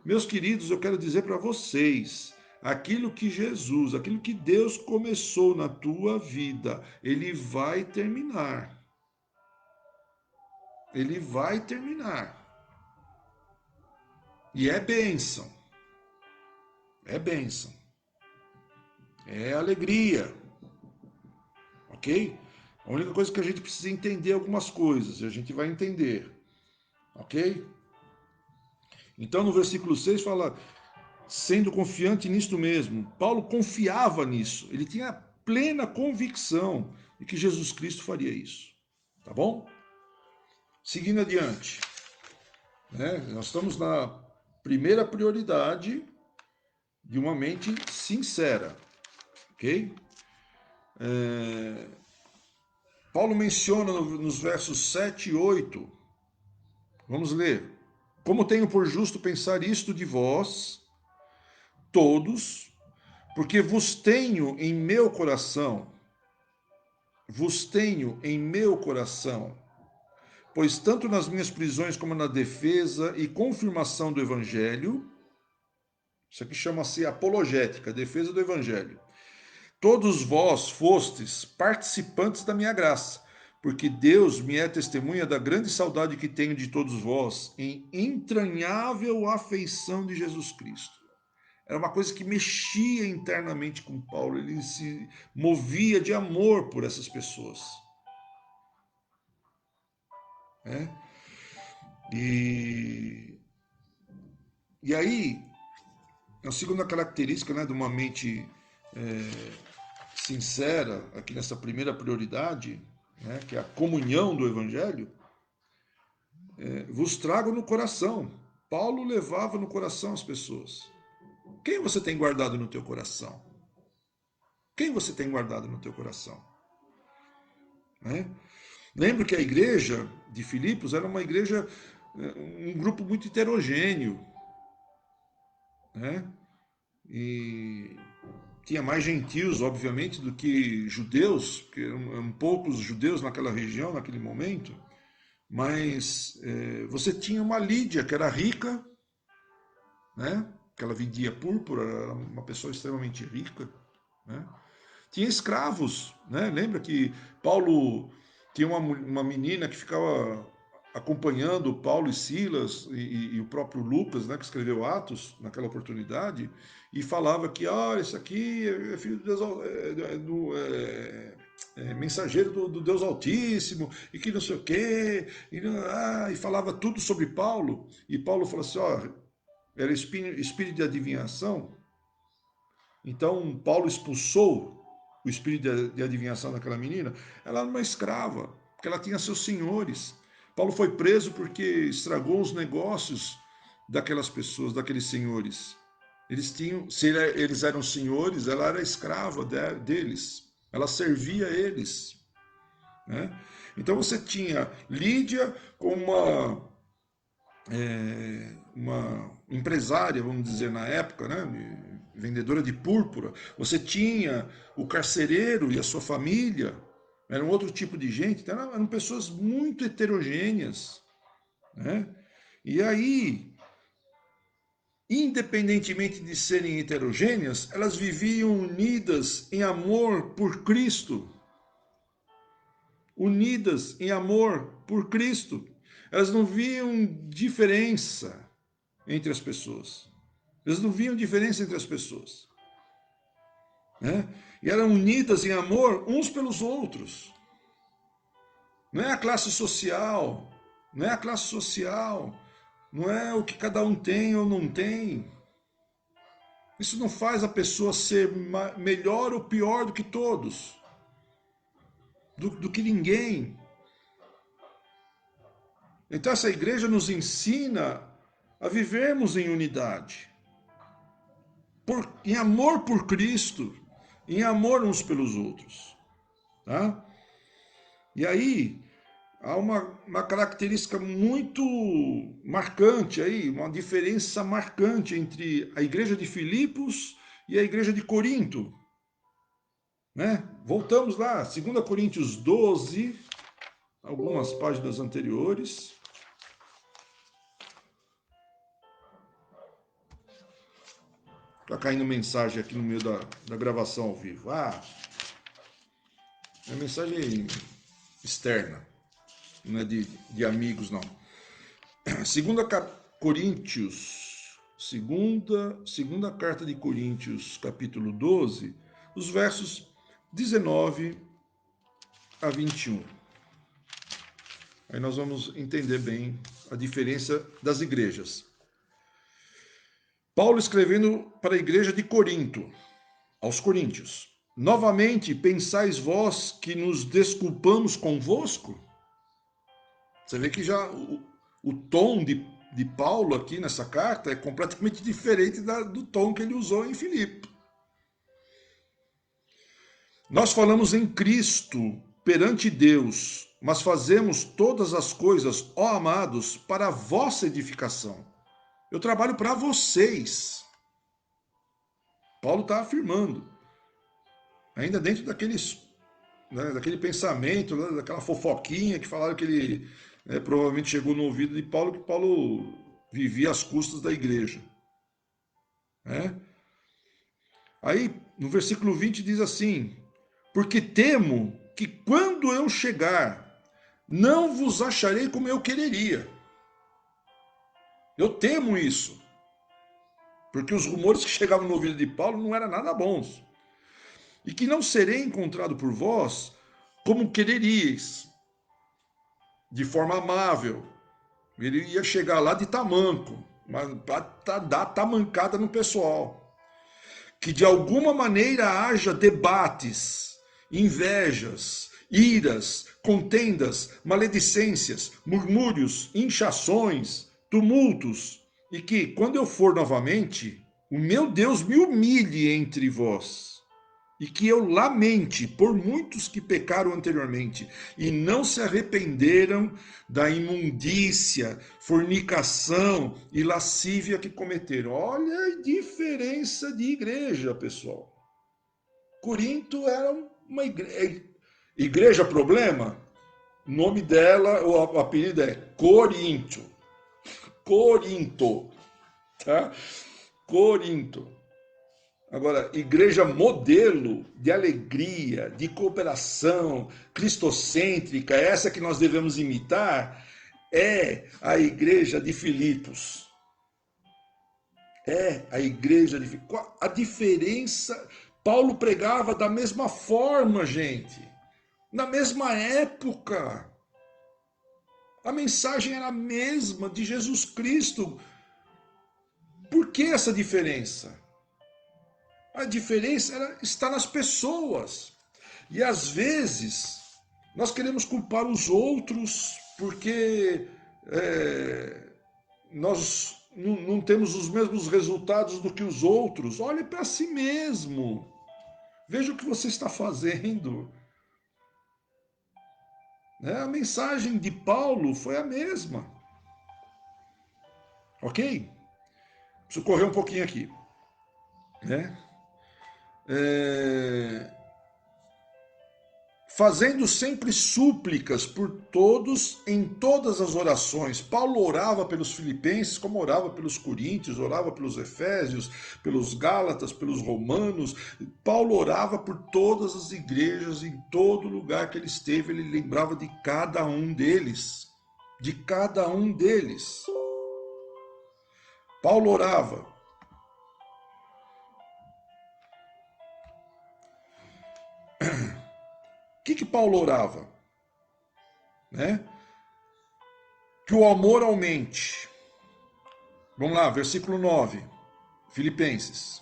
Meus queridos, eu quero dizer para vocês, aquilo que Jesus, aquilo que Deus começou na tua vida, Ele vai terminar. Ele vai terminar. E é bênção. É bênção. É alegria. Ok? A única coisa que a gente precisa entender algumas coisas, e a gente vai entender. Ok? Então no versículo 6 fala, sendo confiante nisto mesmo. Paulo confiava nisso. Ele tinha plena convicção de que Jesus Cristo faria isso. Tá bom? Seguindo adiante. Né? Nós estamos na primeira prioridade de uma mente sincera. Ok? Paulo menciona nos versos 7 e 8. Vamos ler. Como tenho por justo pensar isto de vós, todos, porque vos tenho em meu coração, pois tanto nas minhas prisões como na defesa e confirmação do Evangelho, isso aqui chama-se apologética, defesa do Evangelho, todos vós fostes participantes da minha graça, porque Deus me é testemunha da grande saudade que tenho de todos vós, em entranhável afeição de Jesus Cristo. Era uma coisa que mexia internamente com Paulo, ele se movia de amor por essas pessoas. Né? E aí, a segunda característica, né, de uma mente sincera, aqui nessa primeira prioridade, né, que é a comunhão do Evangelho, vos trago no coração. Paulo levava no coração as pessoas. Quem você tem guardado no teu coração? Quem você tem guardado no teu coração? Né? Lembro que a igreja de Filipos era uma igreja, um grupo muito heterogêneo, né? E tinha mais gentios, obviamente, do que judeus, porque eram poucos judeus naquela região, naquele momento, mas você tinha uma Lídia, que era rica, né? Que ela vendia púrpura, era uma pessoa extremamente rica, né? Tinha escravos, né? Lembra que Paulo tinha uma menina que ficava acompanhando Paulo e Silas e o próprio Lucas, né, que escreveu Atos naquela oportunidade, e falava que, olha, esse aqui é filho de Deus, mensageiro do Deus Altíssimo, e que não sei o quê, e falava tudo sobre Paulo, e Paulo falou assim, ó, era espírito de adivinhação. Então Paulo expulsou o espírito de adivinhação daquela menina. Ela era uma escrava, porque ela tinha seus senhores. Paulo foi preso porque estragou os negócios daquelas pessoas, daqueles senhores. Eles tinham, se eles eram senhores, ela era escrava deles. Ela servia eles, né? Então você tinha Lídia como uma empresária, vamos dizer, na época, né? Vendedora de púrpura. Você tinha o carcereiro e a sua família, era um outro tipo de gente, então eram pessoas muito heterogêneas, né? E aí, independentemente de serem heterogêneas, elas viviam unidas em amor por Cristo. Unidas em amor por Cristo. Elas não viam diferença entre as pessoas. Eles não viam diferença entre as pessoas, né? E eram unidas em amor uns pelos outros. Não é a classe social, não é a classe social, não é o que cada um tem ou não tem. Isso não faz a pessoa ser melhor ou pior do que todos, do que ninguém. Então essa igreja nos ensina a vivermos em unidade, em amor por Cristo, em amor uns pelos outros, tá? E aí há uma característica muito marcante aí, uma diferença marcante entre a igreja de Filipos e a igreja de Corinto, né? Voltamos lá, 2 Coríntios 12, algumas páginas anteriores. Está caindo mensagem aqui no meio da gravação ao vivo. É mensagem externa, não é de amigos, não. 2 Coríntios, segunda carta de Coríntios, capítulo 12, os versos 19 a 21. Aí nós vamos entender bem a diferença das igrejas. Paulo escrevendo para a igreja de Corinto, aos coríntios. Novamente, pensais vós que nos desculpamos convosco? Você vê que já o tom de Paulo aqui nessa carta é completamente diferente do tom que ele usou em Filipe. Nós falamos em Cristo perante Deus, mas fazemos todas as coisas, ó amados, para a vossa edificação. Eu trabalho para vocês. Paulo está afirmando, ainda dentro daquele pensamento, né, daquela fofoquinha que falaram que ele provavelmente chegou no ouvido de Paulo, que Paulo vivia às custas da igreja, né? Aí, no versículo 20 diz assim, porque temo que quando eu chegar, não vos acharei como eu quereria. Eu temo isso, porque os rumores que chegavam no ouvido de Paulo não eram nada bons. E que não serei encontrado por vós como quereríeis, de forma amável. Ele ia chegar lá de tamanco, mas para dar tamancada no pessoal. Que de alguma maneira haja debates, invejas, iras, contendas, maledicências, murmúrios, inchações, tumultos, e que, quando eu for novamente, o meu Deus me humilhe entre vós, e que eu lamente por muitos que pecaram anteriormente e não se arrependeram da imundícia, fornicação e lascívia que cometeram. Olha a diferença de igreja, pessoal. Corinto era uma igreja. Igreja problema? O nome dela, o apelido é Corinto. Corinto. Tá? Corinto. Agora, igreja modelo de alegria, de cooperação, cristocêntrica, essa que nós devemos imitar, é a igreja de Filipos. É a igreja de Filipos. A diferença, Paulo pregava da mesma forma, gente. Na mesma época. A mensagem era a mesma de Jesus Cristo. Por que essa diferença? A diferença está nas pessoas. E às vezes nós queremos culpar os outros porque nós não temos os mesmos resultados do que os outros. Olhe para si mesmo. Veja o que você está fazendo. A mensagem de Paulo foi a mesma. Ok? Preciso correr um pouquinho aqui. Fazendo sempre súplicas por todos em todas as orações. Paulo orava pelos filipenses, como orava pelos coríntios, orava pelos efésios, pelos gálatas, pelos romanos. Paulo orava por todas as igrejas, em todo lugar que ele esteve, ele lembrava de cada um deles. De cada um deles. Paulo orava. O que Paulo orava? Que o amor aumente. Vamos lá, versículo 9, Filipenses.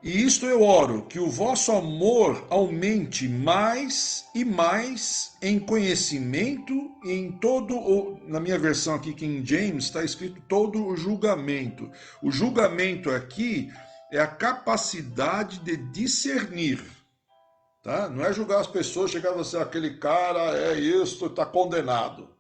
E isto eu oro, que o vosso amor aumente mais e mais em conhecimento e em todo na minha versão aqui, King James, está escrito todo o julgamento. O julgamento aqui é a capacidade de discernir. Tá? Não é julgar as pessoas, chegar a você, aquele cara é isso, está condenado.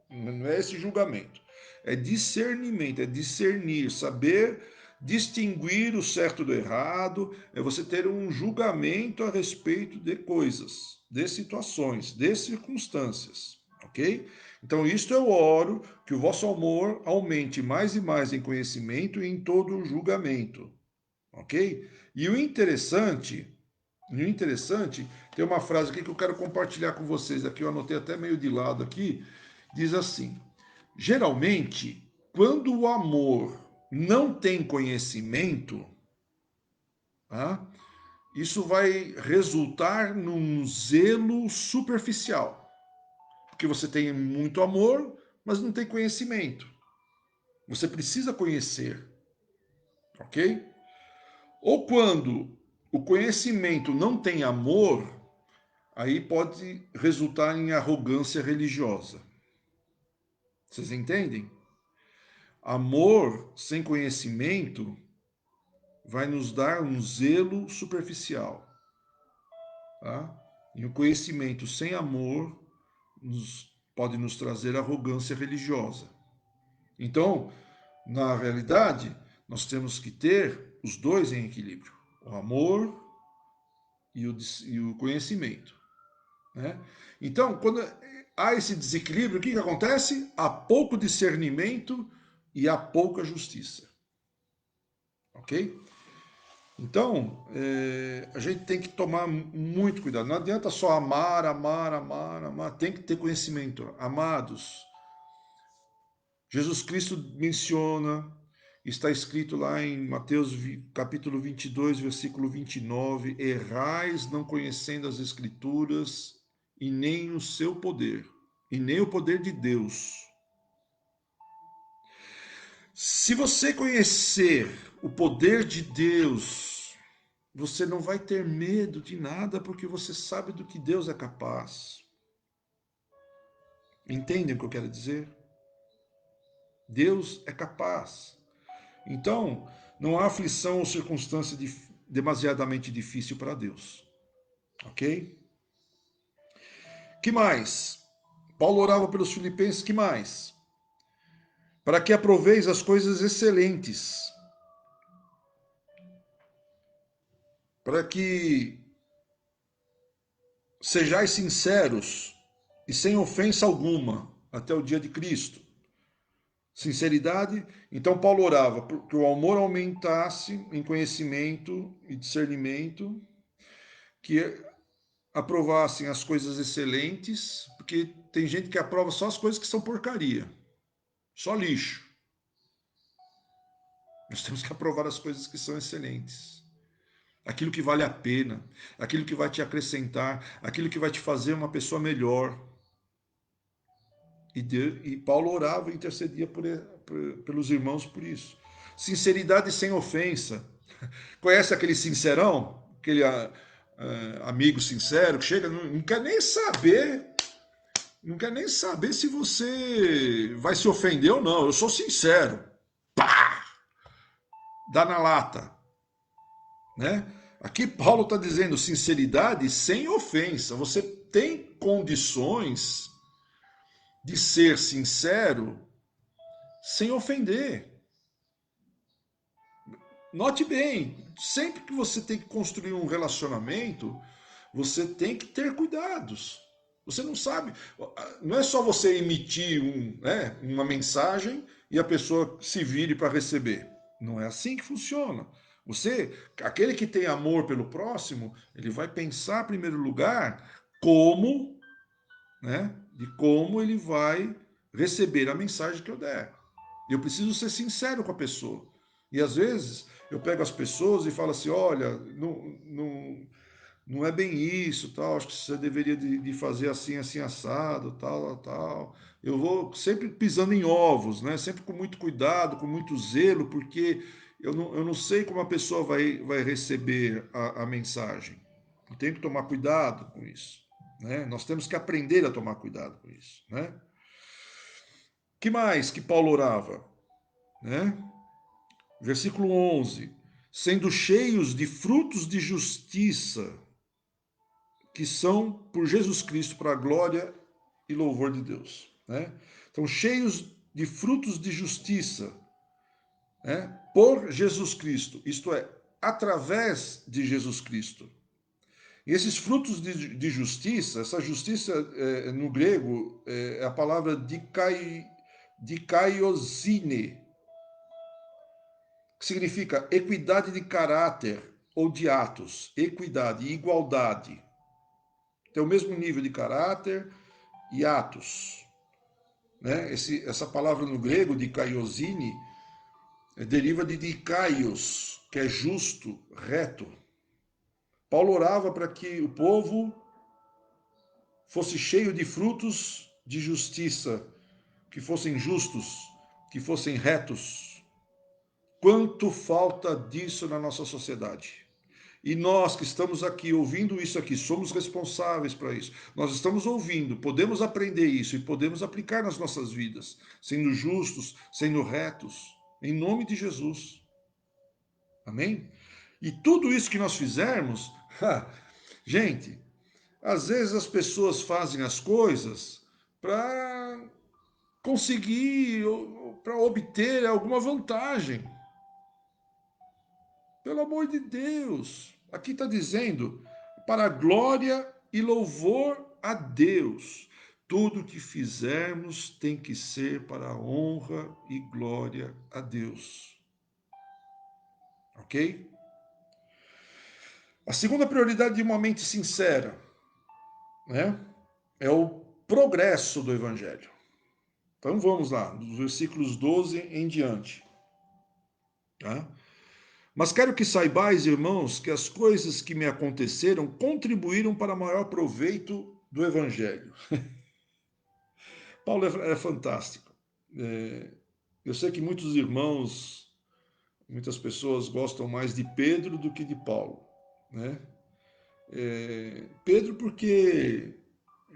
Não é esse julgamento. É discernimento, é discernir, saber distinguir o certo do errado, é você ter um julgamento a respeito de coisas, de situações, de circunstâncias, ok? Então, isto eu oro, que o vosso amor aumente mais e mais em conhecimento e em todo o julgamento, ok? E o interessante, tem uma frase aqui que eu quero compartilhar com vocês, aqui eu anotei até meio de lado aqui, diz assim: geralmente, quando o amor não tem conhecimento, tá? Isso vai resultar num zelo superficial, porque você tem muito amor, mas não tem conhecimento. Você precisa conhecer, ok? Ou quando o conhecimento não tem amor, aí pode resultar em arrogância religiosa. Vocês entendem? Amor sem conhecimento vai nos dar um zelo superficial. Tá? E o conhecimento sem amor pode nos trazer arrogância religiosa. Então, na realidade, nós temos que ter os dois em equilíbrio: o amor e o conhecimento. Então, quando há esse desequilíbrio, o que acontece? Há pouco discernimento e há pouca justiça. Ok? Então, a gente tem que tomar muito cuidado. Não adianta só amar, tem que ter conhecimento. Amados, Jesus Cristo menciona, está escrito lá em Mateus capítulo 22, versículo 29, errais não conhecendo as Escrituras e nem o seu poder, e nem o poder de Deus. Se você conhecer o poder de Deus, você não vai ter medo de nada, porque você sabe do que Deus é capaz. Entendem o que eu quero dizer? Deus é capaz. Então, não há aflição ou circunstância demasiadamente difícil para Deus. Ok? Que mais? Paulo orava pelos filipenses, que mais? Para que aproveis as coisas excelentes. para que sejais sinceros e sem ofensa alguma até o dia de Cristo. Sinceridade. Então Paulo orava que o amor aumentasse em conhecimento e discernimento, que aprovassem as coisas excelentes, porque tem gente que aprova só as coisas que são porcaria, só lixo. Nós temos que aprovar as coisas que são excelentes. Aquilo que vale a pena, aquilo que vai te acrescentar, aquilo que vai te fazer uma pessoa melhor. E Paulo orava e intercedia pelos irmãos por isso. Sinceridade sem ofensa. Conhece aquele sincerão? Aquele amigo sincero que chega, não quer nem saber. Não quer nem saber se você vai se ofender ou não. Eu sou sincero. Pá! Dá na lata. Né? Aqui Paulo está dizendo sinceridade sem ofensa. Você tem condições de ser sincero sem ofender. Note bem, sempre que você tem que construir um relacionamento, você tem que ter cuidados. Você não sabe, não é só você emitir uma mensagem e a pessoa se vire para receber. Não é assim que funciona. Aquele que tem amor pelo próximo, ele vai pensar em primeiro lugar como, de como ele vai receber a mensagem que eu der. Eu preciso ser sincero com a pessoa. E às vezes eu pego as pessoas e falo assim, olha, não é bem isso, tal, acho que você deveria de fazer assim, assim, assado, tal, tal. Eu vou sempre pisando em ovos, né? Sempre com muito cuidado, com muito zelo, porque eu não sei como a pessoa vai receber a mensagem. Eu tenho que tomar cuidado com isso. Né? Nós temos que aprender a tomar cuidado com isso. Né? Que mais que Paulo orava? Né? Versículo 11. Sendo cheios de frutos de justiça, que são por Jesus Cristo para a glória e louvor de Deus. Né? Então, cheios de frutos de justiça, né? Por Jesus Cristo, isto é, através de Jesus Cristo. E esses frutos de justiça, essa justiça no grego é a palavra dikaiosine, que significa equidade de caráter ou de atos, equidade, igualdade. Tem o mesmo nível de caráter e atos. Né? Essa palavra no grego, dikaiosine, deriva de dikaios, que é justo, reto. Paulo orava para que o povo fosse cheio de frutos de justiça, que fossem justos, que fossem retos. Quanto falta disso na nossa sociedade? E nós que estamos aqui ouvindo isso aqui, somos responsáveis para isso. Nós estamos ouvindo, podemos aprender isso e podemos aplicar nas nossas vidas, sendo justos, sendo retos, em nome de Jesus. Amém? E tudo isso que nós fizermos, gente, às vezes as pessoas fazem as coisas para conseguir, para obter alguma vantagem. Pelo amor de Deus. Aqui está dizendo, para glória e louvor a Deus. Tudo que fizermos tem que ser para a honra e glória a Deus. Ok? A segunda prioridade de uma mente sincera, né, é o progresso do Evangelho. Então vamos lá, dos versículos 12 em diante. Tá? Mas quero que saibais, irmãos, que as coisas que me aconteceram contribuíram para maior proveito do Evangelho. Paulo é fantástico. Eu sei que muitos irmãos, muitas pessoas gostam mais de Pedro do que de Paulo. Né? Pedro porque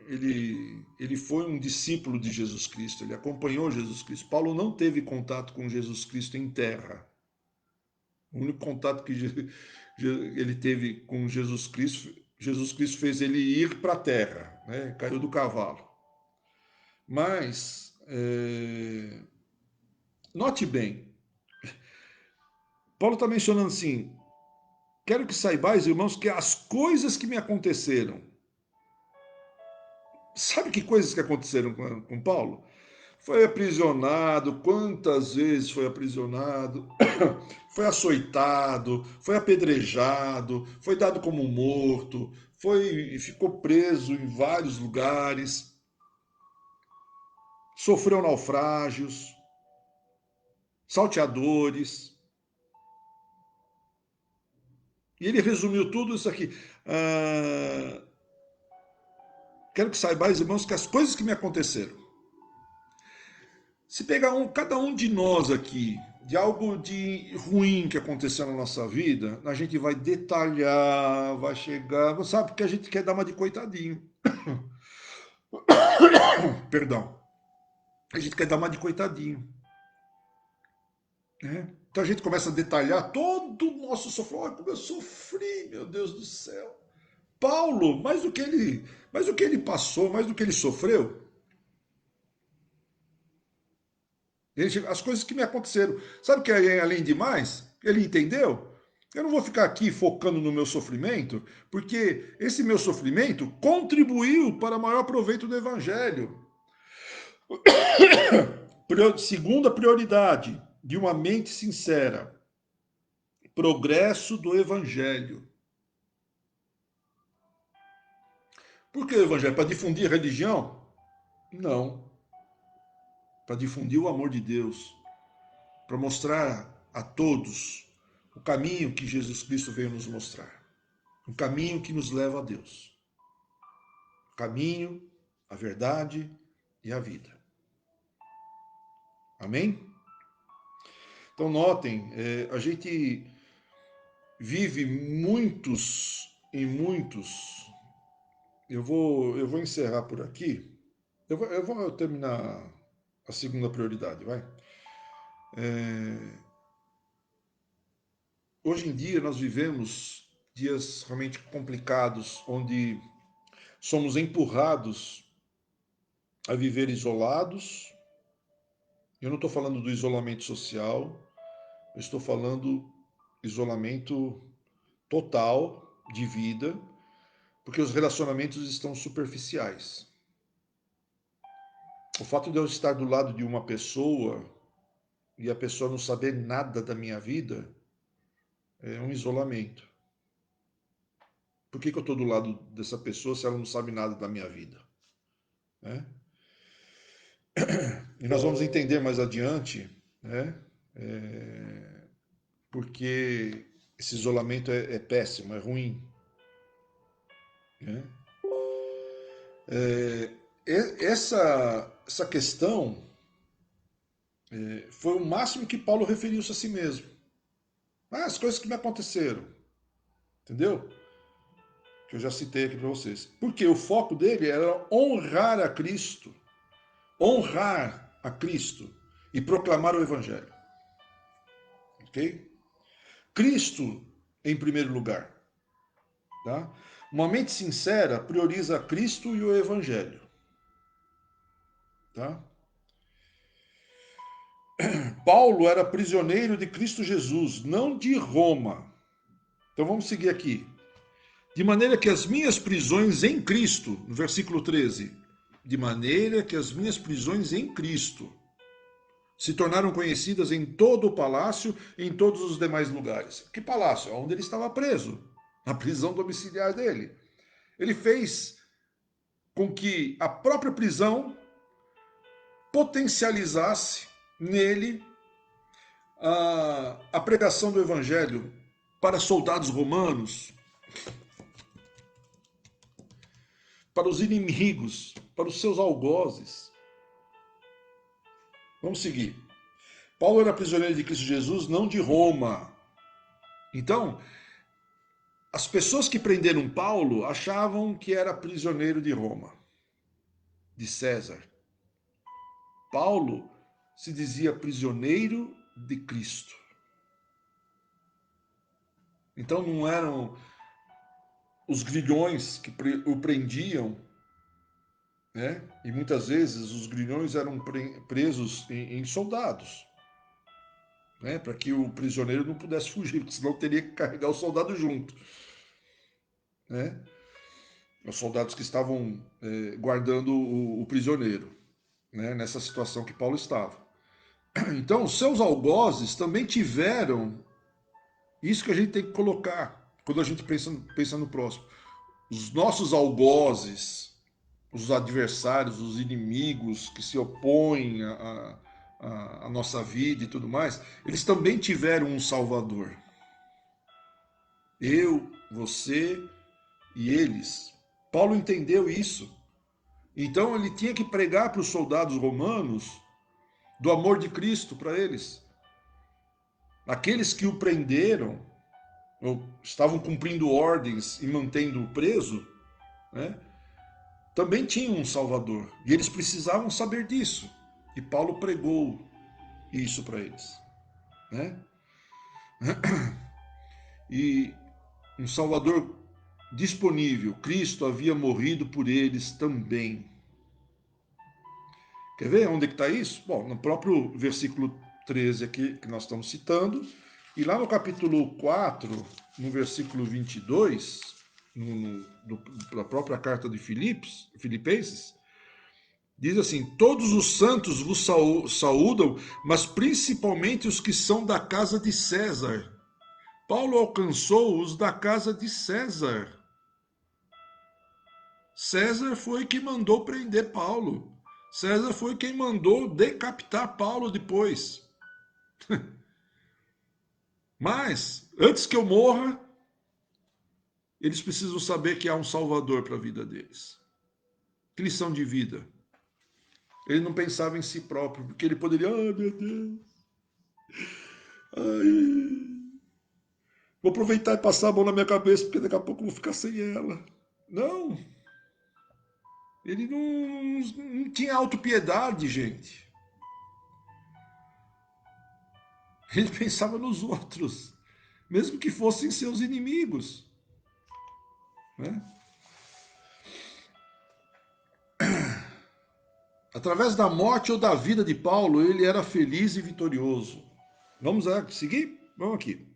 ele foi um discípulo de Jesus Cristo, ele acompanhou Jesus Cristo. Paulo não teve contato com Jesus Cristo em terra. O único contato que ele teve com Jesus Cristo fez ele ir para a terra, né? Caiu do cavalo. Mas, note bem, Paulo está mencionando assim, quero que saibais, irmãos, que as coisas que me aconteceram. Sabe que coisas que aconteceram com Paulo? Foi aprisionado, quantas vezes foi aprisionado, foi açoitado, foi apedrejado, foi dado como morto, ficou preso em vários lugares, sofreu naufrágios, salteadores. E ele resumiu tudo isso aqui. Quero que saibais, irmãos, que as coisas que me aconteceram. Se pegar cada um de nós aqui, de algo de ruim que aconteceu na nossa vida, a gente vai detalhar, vai chegar, sabe, porque a gente quer dar uma de coitadinho. Perdão. A gente quer dar uma de coitadinho. Né? Então a gente começa a detalhar todo o nosso sofrimento. Olha como eu sofri, meu Deus do céu. Paulo, mais do que ele passou, mais do que ele sofreu, as coisas que me aconteceram. Sabe o que é além de mais? Ele entendeu? Eu não vou ficar aqui focando no meu sofrimento, porque esse meu sofrimento contribuiu para maior proveito do Evangelho. Segunda prioridade de uma mente sincera: progresso do Evangelho. Por que o Evangelho? Para difundir a religião? Não. Para difundir o amor de Deus. Para mostrar a todos o caminho que Jesus Cristo veio nos mostrar. Um caminho que nos leva a Deus. O caminho, a verdade e a vida. Amém? Então notem, a gente vive muitos e muitos. Eu vou encerrar por aqui. Eu vou terminar a segunda prioridade, vai. Hoje em dia nós vivemos dias realmente complicados, onde somos empurrados a viver isolados. Eu não estou falando do isolamento social, eu estou falando isolamento total de vida, porque os relacionamentos estão superficiais. O fato de eu estar do lado de uma pessoa e a pessoa não saber nada da minha vida é um isolamento. Por que eu estou do lado dessa pessoa se ela não sabe nada da minha vida? Né? E nós vamos entender mais adiante, né? Porque esse isolamento é péssimo, é ruim. Né? Essa questão foi o máximo que Paulo referiu-se a si mesmo. As coisas que me aconteceram, entendeu? Que eu já citei aqui para vocês. Porque o foco dele era honrar a Cristo e proclamar o Evangelho. Ok? Cristo em primeiro lugar. Tá? Uma mente sincera prioriza Cristo e o Evangelho. Tá? Paulo era prisioneiro de Cristo Jesus, não de Roma. Então vamos seguir aqui. De maneira que as minhas prisões em Cristo, no versículo 13, de maneira que as minhas prisões em Cristo se tornaram conhecidas em todo o palácio e em todos os demais lugares. Que palácio? Onde ele estava preso, na prisão domiciliar dele. Ele fez com que a própria prisão potencializasse nele a pregação do evangelho para soldados romanos, para os inimigos, para os seus algozes. Vamos seguir. Paulo era prisioneiro de Cristo Jesus, não de Roma. Então, as pessoas que prenderam Paulo achavam que era prisioneiro de Roma, de César. Paulo se dizia prisioneiro de Cristo. Então não eram os grilhões que o prendiam, né? E muitas vezes os grilhões eram presos em soldados. né, para que o prisioneiro não pudesse fugir, porque senão teria que carregar o soldado junto, né? Os soldados que estavam guardando o prisioneiro, né, nessa situação que Paulo estava. Então, os seus algozes também tiveram isso que a gente tem que colocar quando a gente pensa no próximo. Os nossos algozes, os adversários, os inimigos que se opõem à nossa vida e tudo mais, eles também tiveram um Salvador. Eu, você e eles. Paulo entendeu isso. Então ele tinha que pregar para os soldados romanos do amor de Cristo para eles. Aqueles que o prenderam, ou estavam cumprindo ordens e mantendo-o preso, né, também tinham um Salvador. E eles precisavam saber disso. E Paulo pregou isso para eles. Né? E um Salvador disponível. Cristo havia morrido por eles também. Quer ver onde que está isso? Bom, no próprio versículo 13 aqui que nós estamos citando. E lá no capítulo 4, no versículo 22, da própria carta de Filipenses, diz assim: todos os santos vos saúdam, mas principalmente os que são da casa de César. Paulo alcançou os da casa de César. César foi quem mandou prender Paulo. César foi quem mandou decapitar Paulo depois. Mas, antes que eu morra, eles precisam saber que há um Salvador para a vida deles. Que lição de vida. Ele não pensava em si próprio, porque ele poderia, ai meu Deus, ai, vou aproveitar e passar a mão na minha cabeça, porque daqui a pouco eu vou ficar sem ela. Não. Ele não tinha autopiedade, gente. Ele pensava nos outros, mesmo que fossem seus inimigos. Né? Através da morte ou da vida de Paulo, ele era feliz e vitorioso. Vamos seguir? Vamos aqui.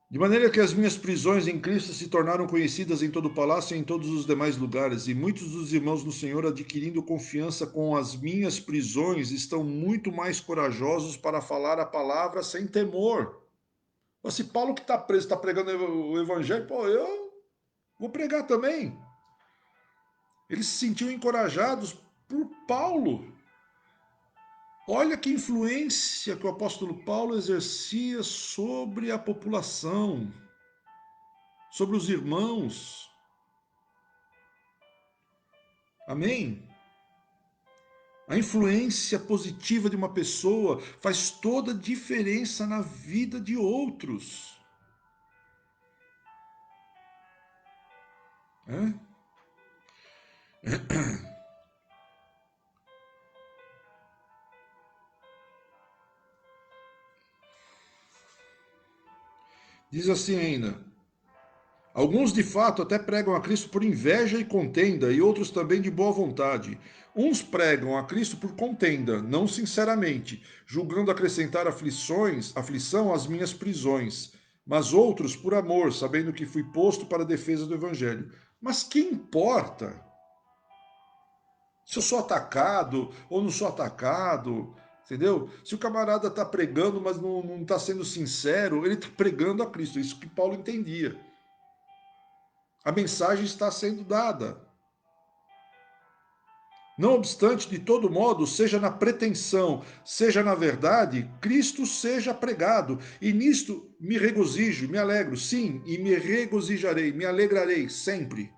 De maneira que as minhas prisões em Cristo se tornaram conhecidas em todo o palácio e em todos os demais lugares, e muitos dos irmãos no Senhor, adquirindo confiança com as minhas prisões, estão muito mais corajosos para falar a palavra sem temor. Se Paulo que está preso está pregando o evangelho, pô, eu vou pregar também. Eles se sentiam encorajados por Paulo. Olha que influência que o apóstolo Paulo exercia sobre a população, sobre os irmãos. Amém? A influência positiva de uma pessoa faz toda a diferença na vida de outros. É? Diz assim ainda: alguns de fato até pregam a Cristo por inveja e contenda, e outros também de boa vontade. Uns pregam a Cristo por contenda, não sinceramente, julgando acrescentar aflição às minhas prisões, mas outros por amor, sabendo que fui posto para a defesa do Evangelho. Mas que importa se eu sou atacado ou não sou atacado? Entendeu? Se o camarada está pregando, mas não está sendo sincero, ele está pregando a Cristo. Isso que Paulo entendia. A mensagem está sendo dada. Não obstante, de todo modo, seja na pretensão, seja na verdade, Cristo seja pregado. E nisto me regozijo, me alegro, sim, e me regozijarei, me alegrarei sempre.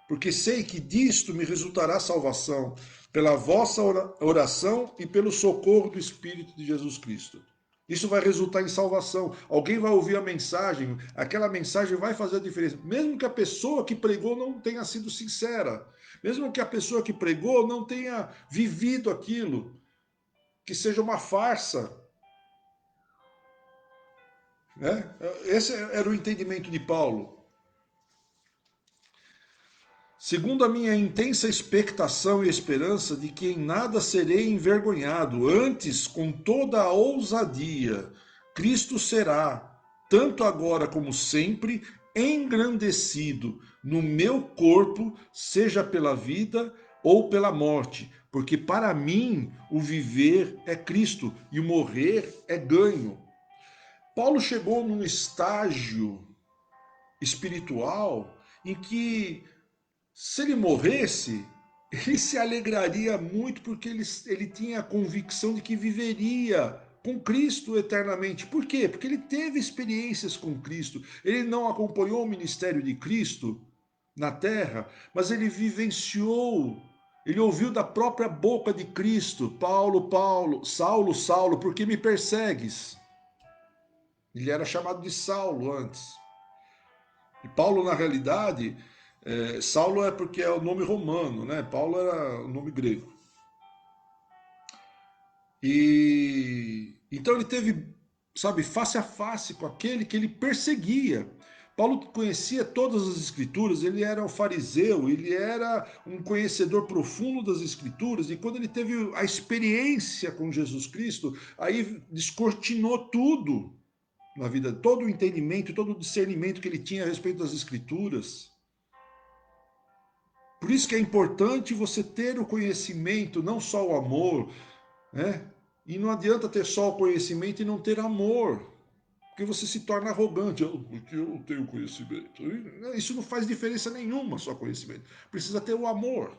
Porque sei que disto me resultará salvação, pela vossa oração e pelo socorro do Espírito de Jesus Cristo. Isso vai resultar em salvação. Alguém vai ouvir a mensagem, aquela mensagem vai fazer a diferença. Mesmo que a pessoa que pregou não tenha sido sincera, mesmo que a pessoa que pregou não tenha vivido aquilo, que seja uma farsa. Né? Esse era o entendimento de Paulo. segundo a minha intensa expectação e esperança de que em nada serei envergonhado, antes, com toda a ousadia, Cristo será, tanto agora como sempre, engrandecido no meu corpo, seja pela vida ou pela morte, porque para mim o viver é Cristo e o morrer é ganho. Paulo chegou num estágio espiritual em que, se ele morresse, ele se alegraria muito, porque ele tinha a convicção de que viveria com Cristo eternamente. Por quê? Porque ele teve experiências com Cristo. Ele não acompanhou o ministério de Cristo na terra, mas ele vivenciou. Ele ouviu da própria boca de Cristo: Paulo, Paulo, Saulo, Saulo, por que me persegues? Ele era chamado de Saulo antes. E Paulo, na realidade, Saulo é porque é o nome romano, né? Paulo era o nome grego. E então ele teve, sabe, face a face com aquele que ele perseguia. Paulo conhecia todas as escrituras, ele era um fariseu, ele era um conhecedor profundo das escrituras, e quando ele teve a experiência com Jesus Cristo, aí descortinou tudo na vida, todo o entendimento, todo o discernimento que ele tinha a respeito das escrituras. Por isso que é importante você ter o conhecimento, não só o amor, né? E não adianta ter só o conhecimento e não ter amor, porque você se torna arrogante. Porque eu tenho conhecimento. Isso não faz diferença nenhuma, só conhecimento. Precisa ter o amor.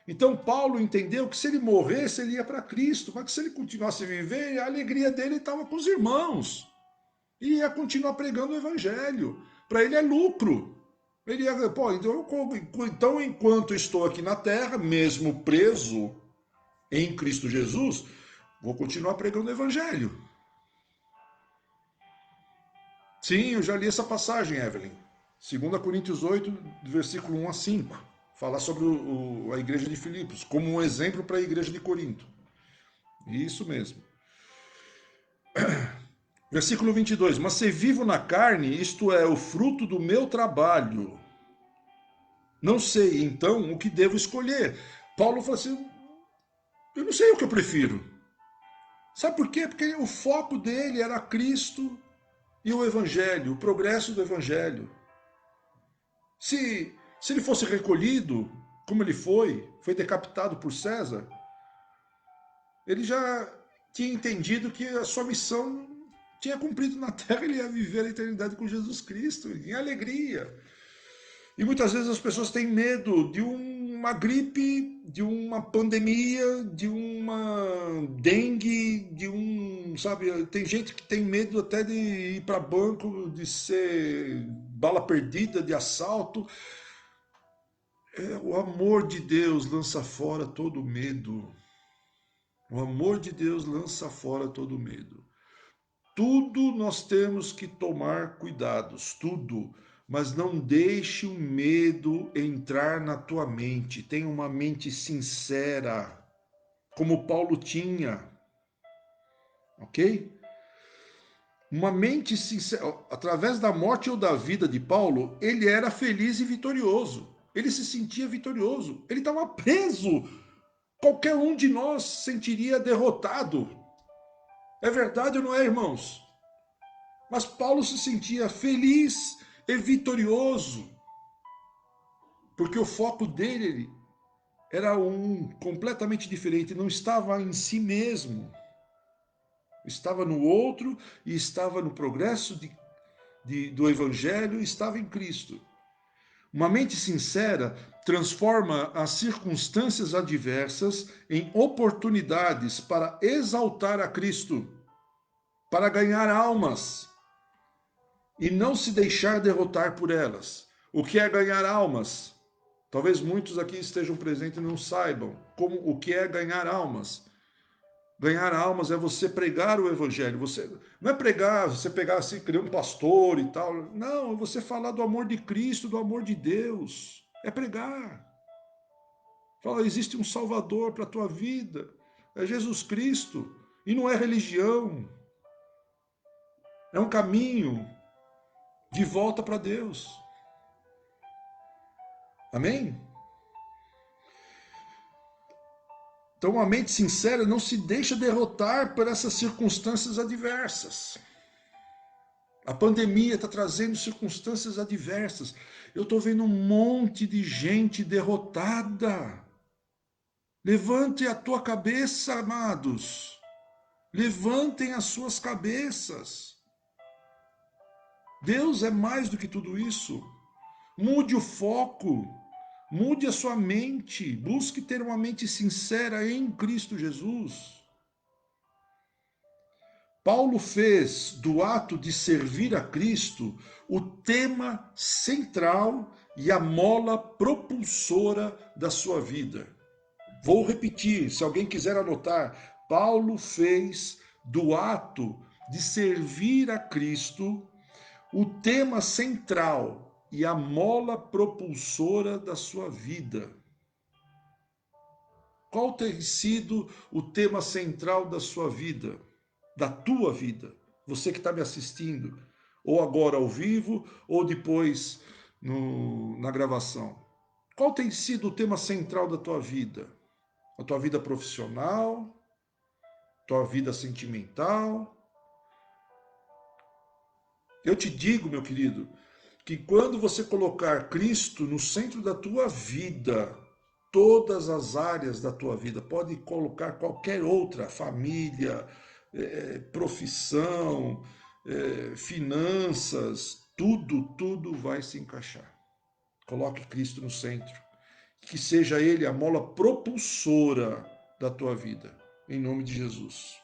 Então Paulo entendeu que se ele morresse, ele ia para Cristo, mas que se ele continuasse a viver, a alegria dele estava com os irmãos. E ia continuar pregando o evangelho. Para ele é lucro. Ele ia, pô, então enquanto estou aqui na terra, mesmo preso em Cristo Jesus, vou continuar pregando o evangelho. Sim, eu já li essa passagem, Evelyn. 2 Coríntios 8, versículo 1 a 5. Fala sobre a igreja de Filipos, como um exemplo para a igreja de Corinto. Isso mesmo. Versículo 22. Mas se vivo na carne, isto é, o fruto do meu trabalho, não sei, então, o que devo escolher. Paulo falou assim, eu não sei o que eu prefiro. Sabe por quê? Porque o foco dele era Cristo e o Evangelho, o progresso do Evangelho. Se ele fosse recolhido, como ele foi decapitado por César, ele já tinha entendido que a sua missão tinha cumprido na terra, ele ia viver a eternidade com Jesus Cristo, em alegria. E muitas vezes as pessoas têm medo de uma gripe, de uma pandemia, de uma dengue, sabe, tem gente que tem medo até de ir para banco, de ser bala perdida, de assalto. O amor de Deus lança fora todo medo. O amor de Deus lança fora todo medo. Tudo nós temos que tomar cuidados, tudo. Mas não deixe o medo entrar na tua mente. Tenha uma mente sincera, como Paulo tinha. Ok? Uma mente sincera. Através da morte ou da vida de Paulo, ele era feliz e vitorioso. Ele se sentia vitorioso. Ele estava preso. Qualquer um de nós sentiria derrotado. É verdade ou não é, irmãos? Mas Paulo se sentia feliz e vitorioso, porque o foco dele era completamente diferente, não estava em si mesmo, estava no outro e estava no progresso do Evangelho, estava em Cristo. Uma mente sincera transforma as circunstâncias adversas em oportunidades para exaltar a Cristo, para ganhar almas e não se deixar derrotar por elas. O que é ganhar almas? Talvez muitos aqui estejam presentes e não saibam o que é ganhar almas. Ganhar almas é você pregar o evangelho. Você não é pregar, você pegar assim, criar um pastor e tal. Não, é você falar do amor de Cristo, do amor de Deus. É pregar. Fala, existe um Salvador para a tua vida. É Jesus Cristo. E não é religião. É um caminho de volta para Deus. Amém? Então, uma mente sincera não se deixa derrotar por essas circunstâncias adversas. A pandemia está trazendo circunstâncias adversas. Eu estou vendo um monte de gente derrotada. Levante a tua cabeça, amados. Levantem as suas cabeças. Deus é mais do que tudo isso. Mude o foco. Mude a sua mente. Busque ter uma mente sincera em Cristo Jesus. Paulo fez do ato de servir a Cristo o tema central e a mola propulsora da sua vida. Vou repetir, se alguém quiser anotar, Paulo fez do ato de servir a Cristo o tema central e a mola propulsora da sua vida. Qual tem sido o tema central da sua vida? Da tua vida? Você que está me assistindo, ou agora ao vivo, ou depois na gravação. Qual tem sido o tema central da tua vida? A tua vida profissional? Tua vida sentimental? Eu te digo, meu querido, que quando você colocar Cristo no centro da tua vida, todas as áreas da tua vida, pode colocar qualquer outra, família, profissão, finanças, tudo vai se encaixar. Coloque Cristo no centro. Que seja Ele a mola propulsora da tua vida. Em nome de Jesus.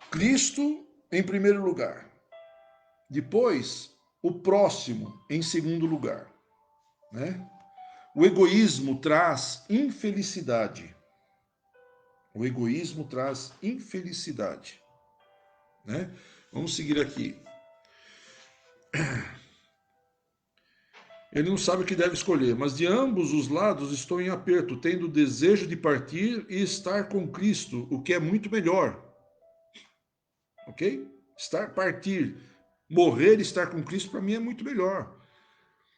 Cristo em primeiro lugar. Depois, o próximo em segundo lugar. Né? O egoísmo traz infelicidade. O egoísmo traz infelicidade. Né? Vamos seguir aqui. Ele não sabe o que deve escolher, mas de ambos os lados estou em aperto, tendo o desejo de partir e estar com Cristo, o que é muito melhor. Ok? Partir, morrer e estar com Cristo, para mim é muito melhor.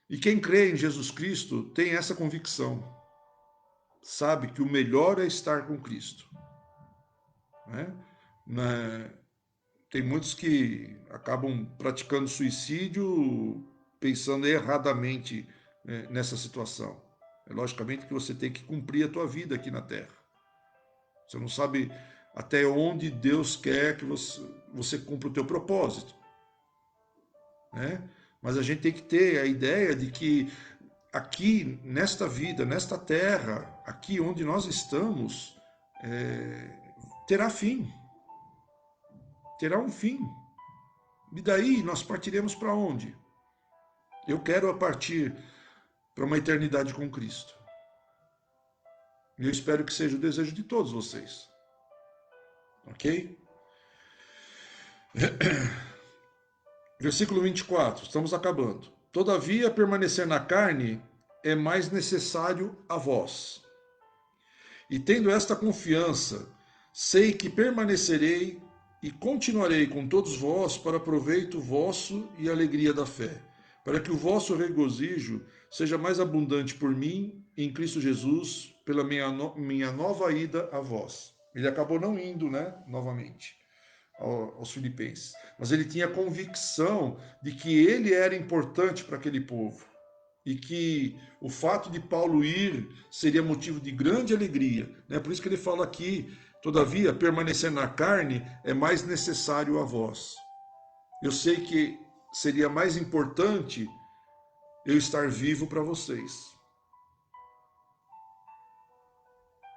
E quem crê em Jesus Cristo tem essa convicção. Sabe que o melhor é estar com Cristo. Né? Tem muitos que acabam praticando suicídio pensando erradamente nessa situação. É logicamente que você tem que cumprir a tua vida aqui na Terra. Você não sabe até onde Deus quer que você cumpra o teu propósito. Né? Mas a gente tem que ter a ideia de que aqui, nesta vida, nesta terra, aqui onde nós estamos, terá fim. Terá um fim. E daí nós partiremos para onde? Eu quero partir para uma eternidade com Cristo. E eu espero que seja o desejo de todos vocês. Ok? Versículo 24, estamos acabando. Todavia, permanecer na carne é mais necessário a vós. E tendo esta confiança, sei que permanecerei e continuarei com todos vós para proveito vosso e alegria da fé, para que o vosso regozijo seja mais abundante por mim, em Cristo Jesus, pela minha nova ida a vós. Ele acabou não indo, né, novamente aos filipenses, mas ele tinha convicção de que ele era importante para aquele povo e que o fato de Paulo ir seria motivo de grande alegria. Né? Por isso que ele fala aqui, todavia, permanecer na carne é mais necessário a vós. Eu sei que seria mais importante eu estar vivo para vocês.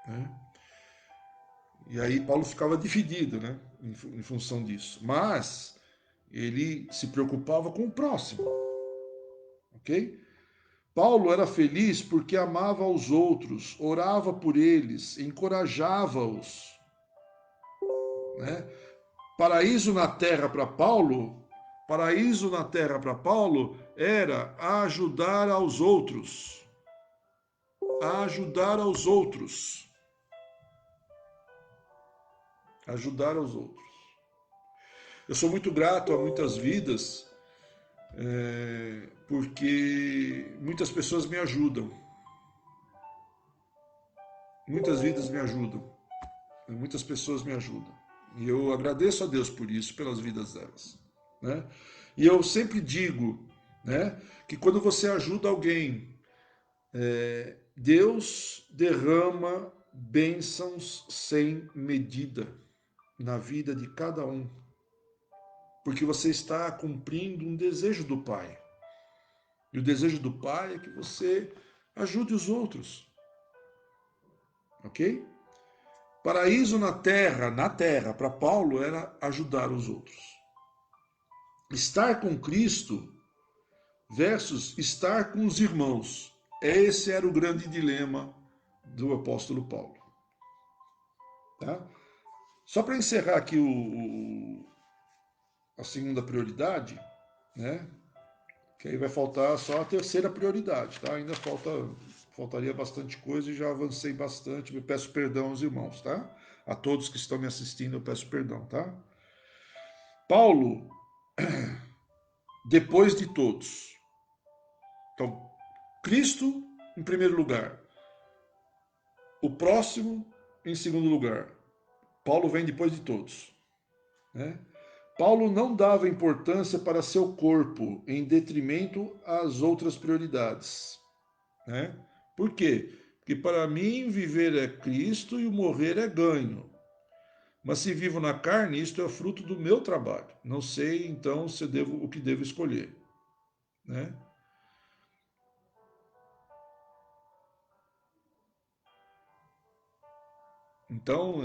Né? E aí Paulo ficava dividido, né, em função disso. Mas ele se preocupava com o próximo, ok? Paulo era feliz porque amava aos outros, orava por eles, encorajava-os. Né? Paraíso na terra para Paulo, paraíso na terra para Paulo era ajudar aos outros. Ajudar aos outros. Ajudar aos outros. Eu sou muito grato a muitas vidas porque muitas pessoas me ajudam, muitas vidas me ajudam, muitas pessoas me ajudam. E eu agradeço a Deus por isso, pelas vidas delas, né? E eu sempre digo, né, que quando você ajuda alguém, Deus derrama bênçãos sem medida na vida de cada um, porque você está cumprindo um desejo do Pai. E o desejo do Pai é que você ajude os outros, ok? Paraíso na terra, para Paulo era ajudar os outros. Estar com Cristo versus estar com os irmãos. Esse era o grande dilema do apóstolo Paulo. Tá? Só para encerrar aqui a segunda prioridade, né? Que aí vai faltar só a terceira prioridade, tá? Ainda faltaria bastante coisa e já avancei bastante. Eu peço perdão aos irmãos, tá? A todos que estão me assistindo, eu peço perdão, tá? Paulo, depois de todos. Então, Cristo em primeiro lugar, o próximo em segundo lugar. Paulo vem depois de todos, né? Paulo não dava importância para seu corpo em detrimento às outras prioridades, né? Por quê? Porque para mim viver é Cristo e o morrer é ganho. Mas se vivo na carne, isto é fruto do meu trabalho. Não sei então se devo, o que devo escolher, né? Então,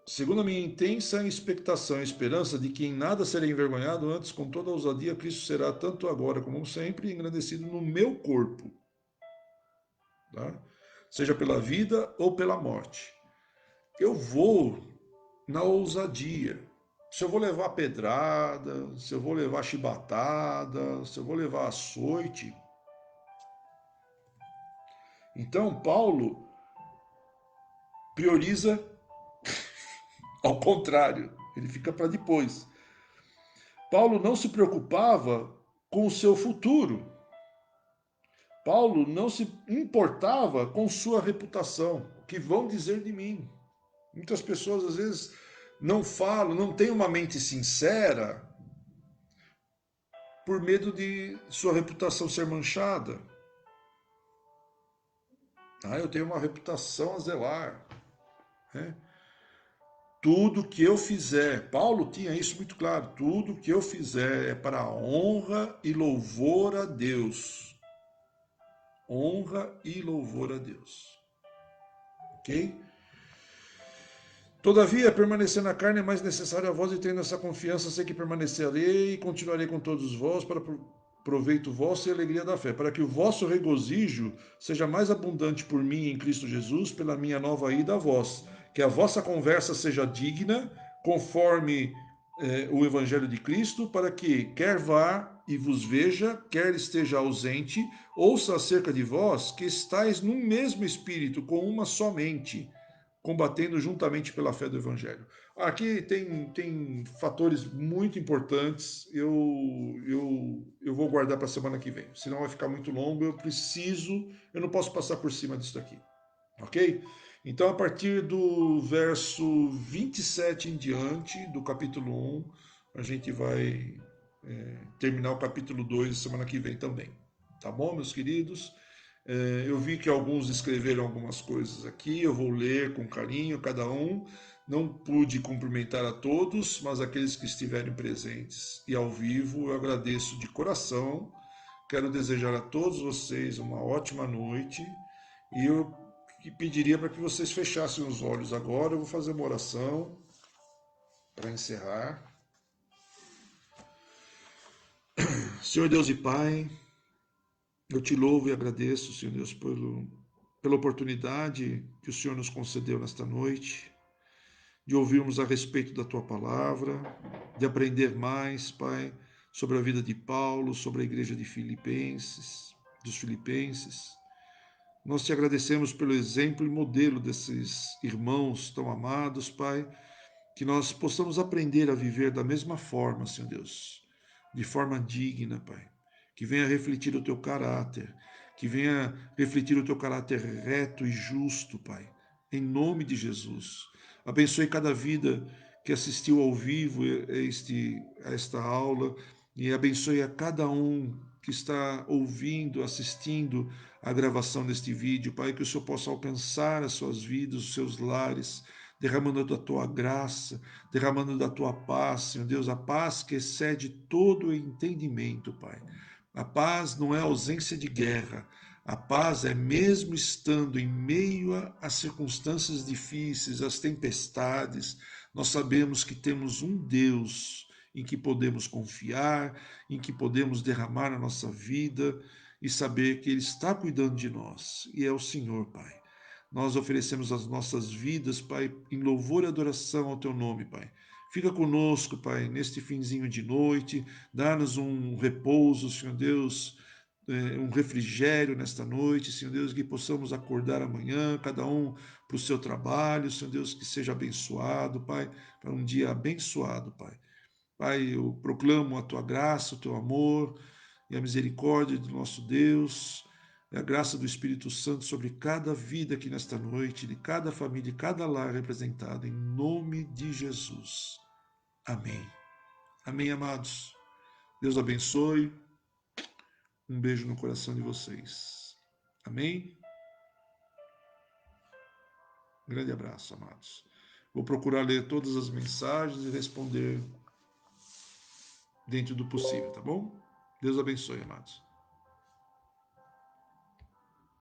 segundo a minha intensa expectação e esperança de que em nada serei envergonhado, antes com toda a ousadia Cristo será tanto agora como sempre engrandecido no meu corpo, tá? Seja pela vida ou pela morte. Eu vou na ousadia. Se eu vou levar pedrada, se eu vou levar chibatada, se eu vou levar açoite. Então, Paulo prioriza ao contrário, ele fica para depois. Paulo não se preocupava com o seu futuro. Paulo não se importava com sua reputação, o que vão dizer de mim. Muitas pessoas às vezes não falam, não têm uma mente sincera por medo de sua reputação ser manchada. Ah, eu tenho uma reputação a zelar, né? Tudo que eu fizer, Paulo tinha isso muito claro, tudo que eu fizer é para a honra e louvor a Deus. Honra e louvor a Deus. Ok? Todavia, permanecer na carne é mais necessário a vós, e tendo essa confiança, sei que permanecerei e continuarei com todos vós para proveito vosso e alegria da fé, para que o vosso regozijo seja mais abundante por mim em Cristo Jesus, pela minha nova ida a vós. Que a vossa conversa seja digna, conforme o Evangelho de Cristo, para que, quer vá e vos veja, quer esteja ausente, ouça acerca de vós que estáis num mesmo espírito, com uma só mente, combatendo juntamente pela fé do Evangelho. Aqui tem fatores muito importantes, eu vou guardar para a semana que vem, senão vai ficar muito longo, eu não posso passar por cima disso daqui, ok? Então, a partir do verso 27 em diante, do capítulo 1, a gente vai terminar o capítulo 2 semana que vem também. Tá bom, meus queridos? Eu vi que alguns escreveram algumas coisas aqui, eu vou ler com carinho cada um. Não pude cumprimentar a todos, mas aqueles que estiverem presentes e ao vivo, eu agradeço de coração. Quero desejar a todos vocês uma ótima noite e eu pediria para que vocês fechassem os olhos agora. Eu vou fazer uma oração para encerrar. Senhor Deus e Pai, eu te louvo e agradeço, Senhor Deus, pela oportunidade que o Senhor nos concedeu nesta noite, de ouvirmos a respeito da Tua palavra, de aprender mais, Pai, sobre a vida de Paulo, sobre a igreja de Filipenses, dos Filipenses. Nós te agradecemos pelo exemplo e modelo desses irmãos tão amados, Pai, que nós possamos aprender a viver da mesma forma, Senhor Deus, de forma digna, Pai. Que venha refletir o teu caráter, que venha refletir o teu caráter reto e justo, Pai. Em nome de Jesus. Abençoe cada vida que assistiu ao vivo a esta aula e abençoe a cada um que está ouvindo, assistindo a gravação deste vídeo, Pai, que o Senhor possa alcançar as suas vidas, os seus lares, derramando da tua graça, derramando da tua paz, Senhor Deus, a paz que excede todo o entendimento, Pai. A paz não é ausência de guerra, a paz é mesmo estando em meio às circunstâncias difíceis, às tempestades, nós sabemos que temos um Deus em que podemos confiar, em que podemos derramar a nossa vida e saber que Ele está cuidando de nós, e é o Senhor, Pai. Nós oferecemos as nossas vidas, Pai, em louvor e adoração ao Teu nome, Pai. Fica conosco, Pai, neste finzinho de noite, dá-nos um repouso, Senhor Deus, um refrigério nesta noite, Senhor Deus, que possamos acordar amanhã, cada um para o seu trabalho, Senhor Deus, que seja abençoado, Pai, para um dia abençoado, Pai. Pai, eu proclamo a tua graça, o teu amor e a misericórdia do nosso Deus, e a graça do Espírito Santo sobre cada vida aqui nesta noite, de cada família, de cada lar representado, em nome de Jesus. Amém. Amém, amados. Deus abençoe. Um beijo no coração de vocês. Amém? Um grande abraço, amados. Vou procurar ler todas as mensagens e responder dentro do possível, tá bom? Deus abençoe, amados.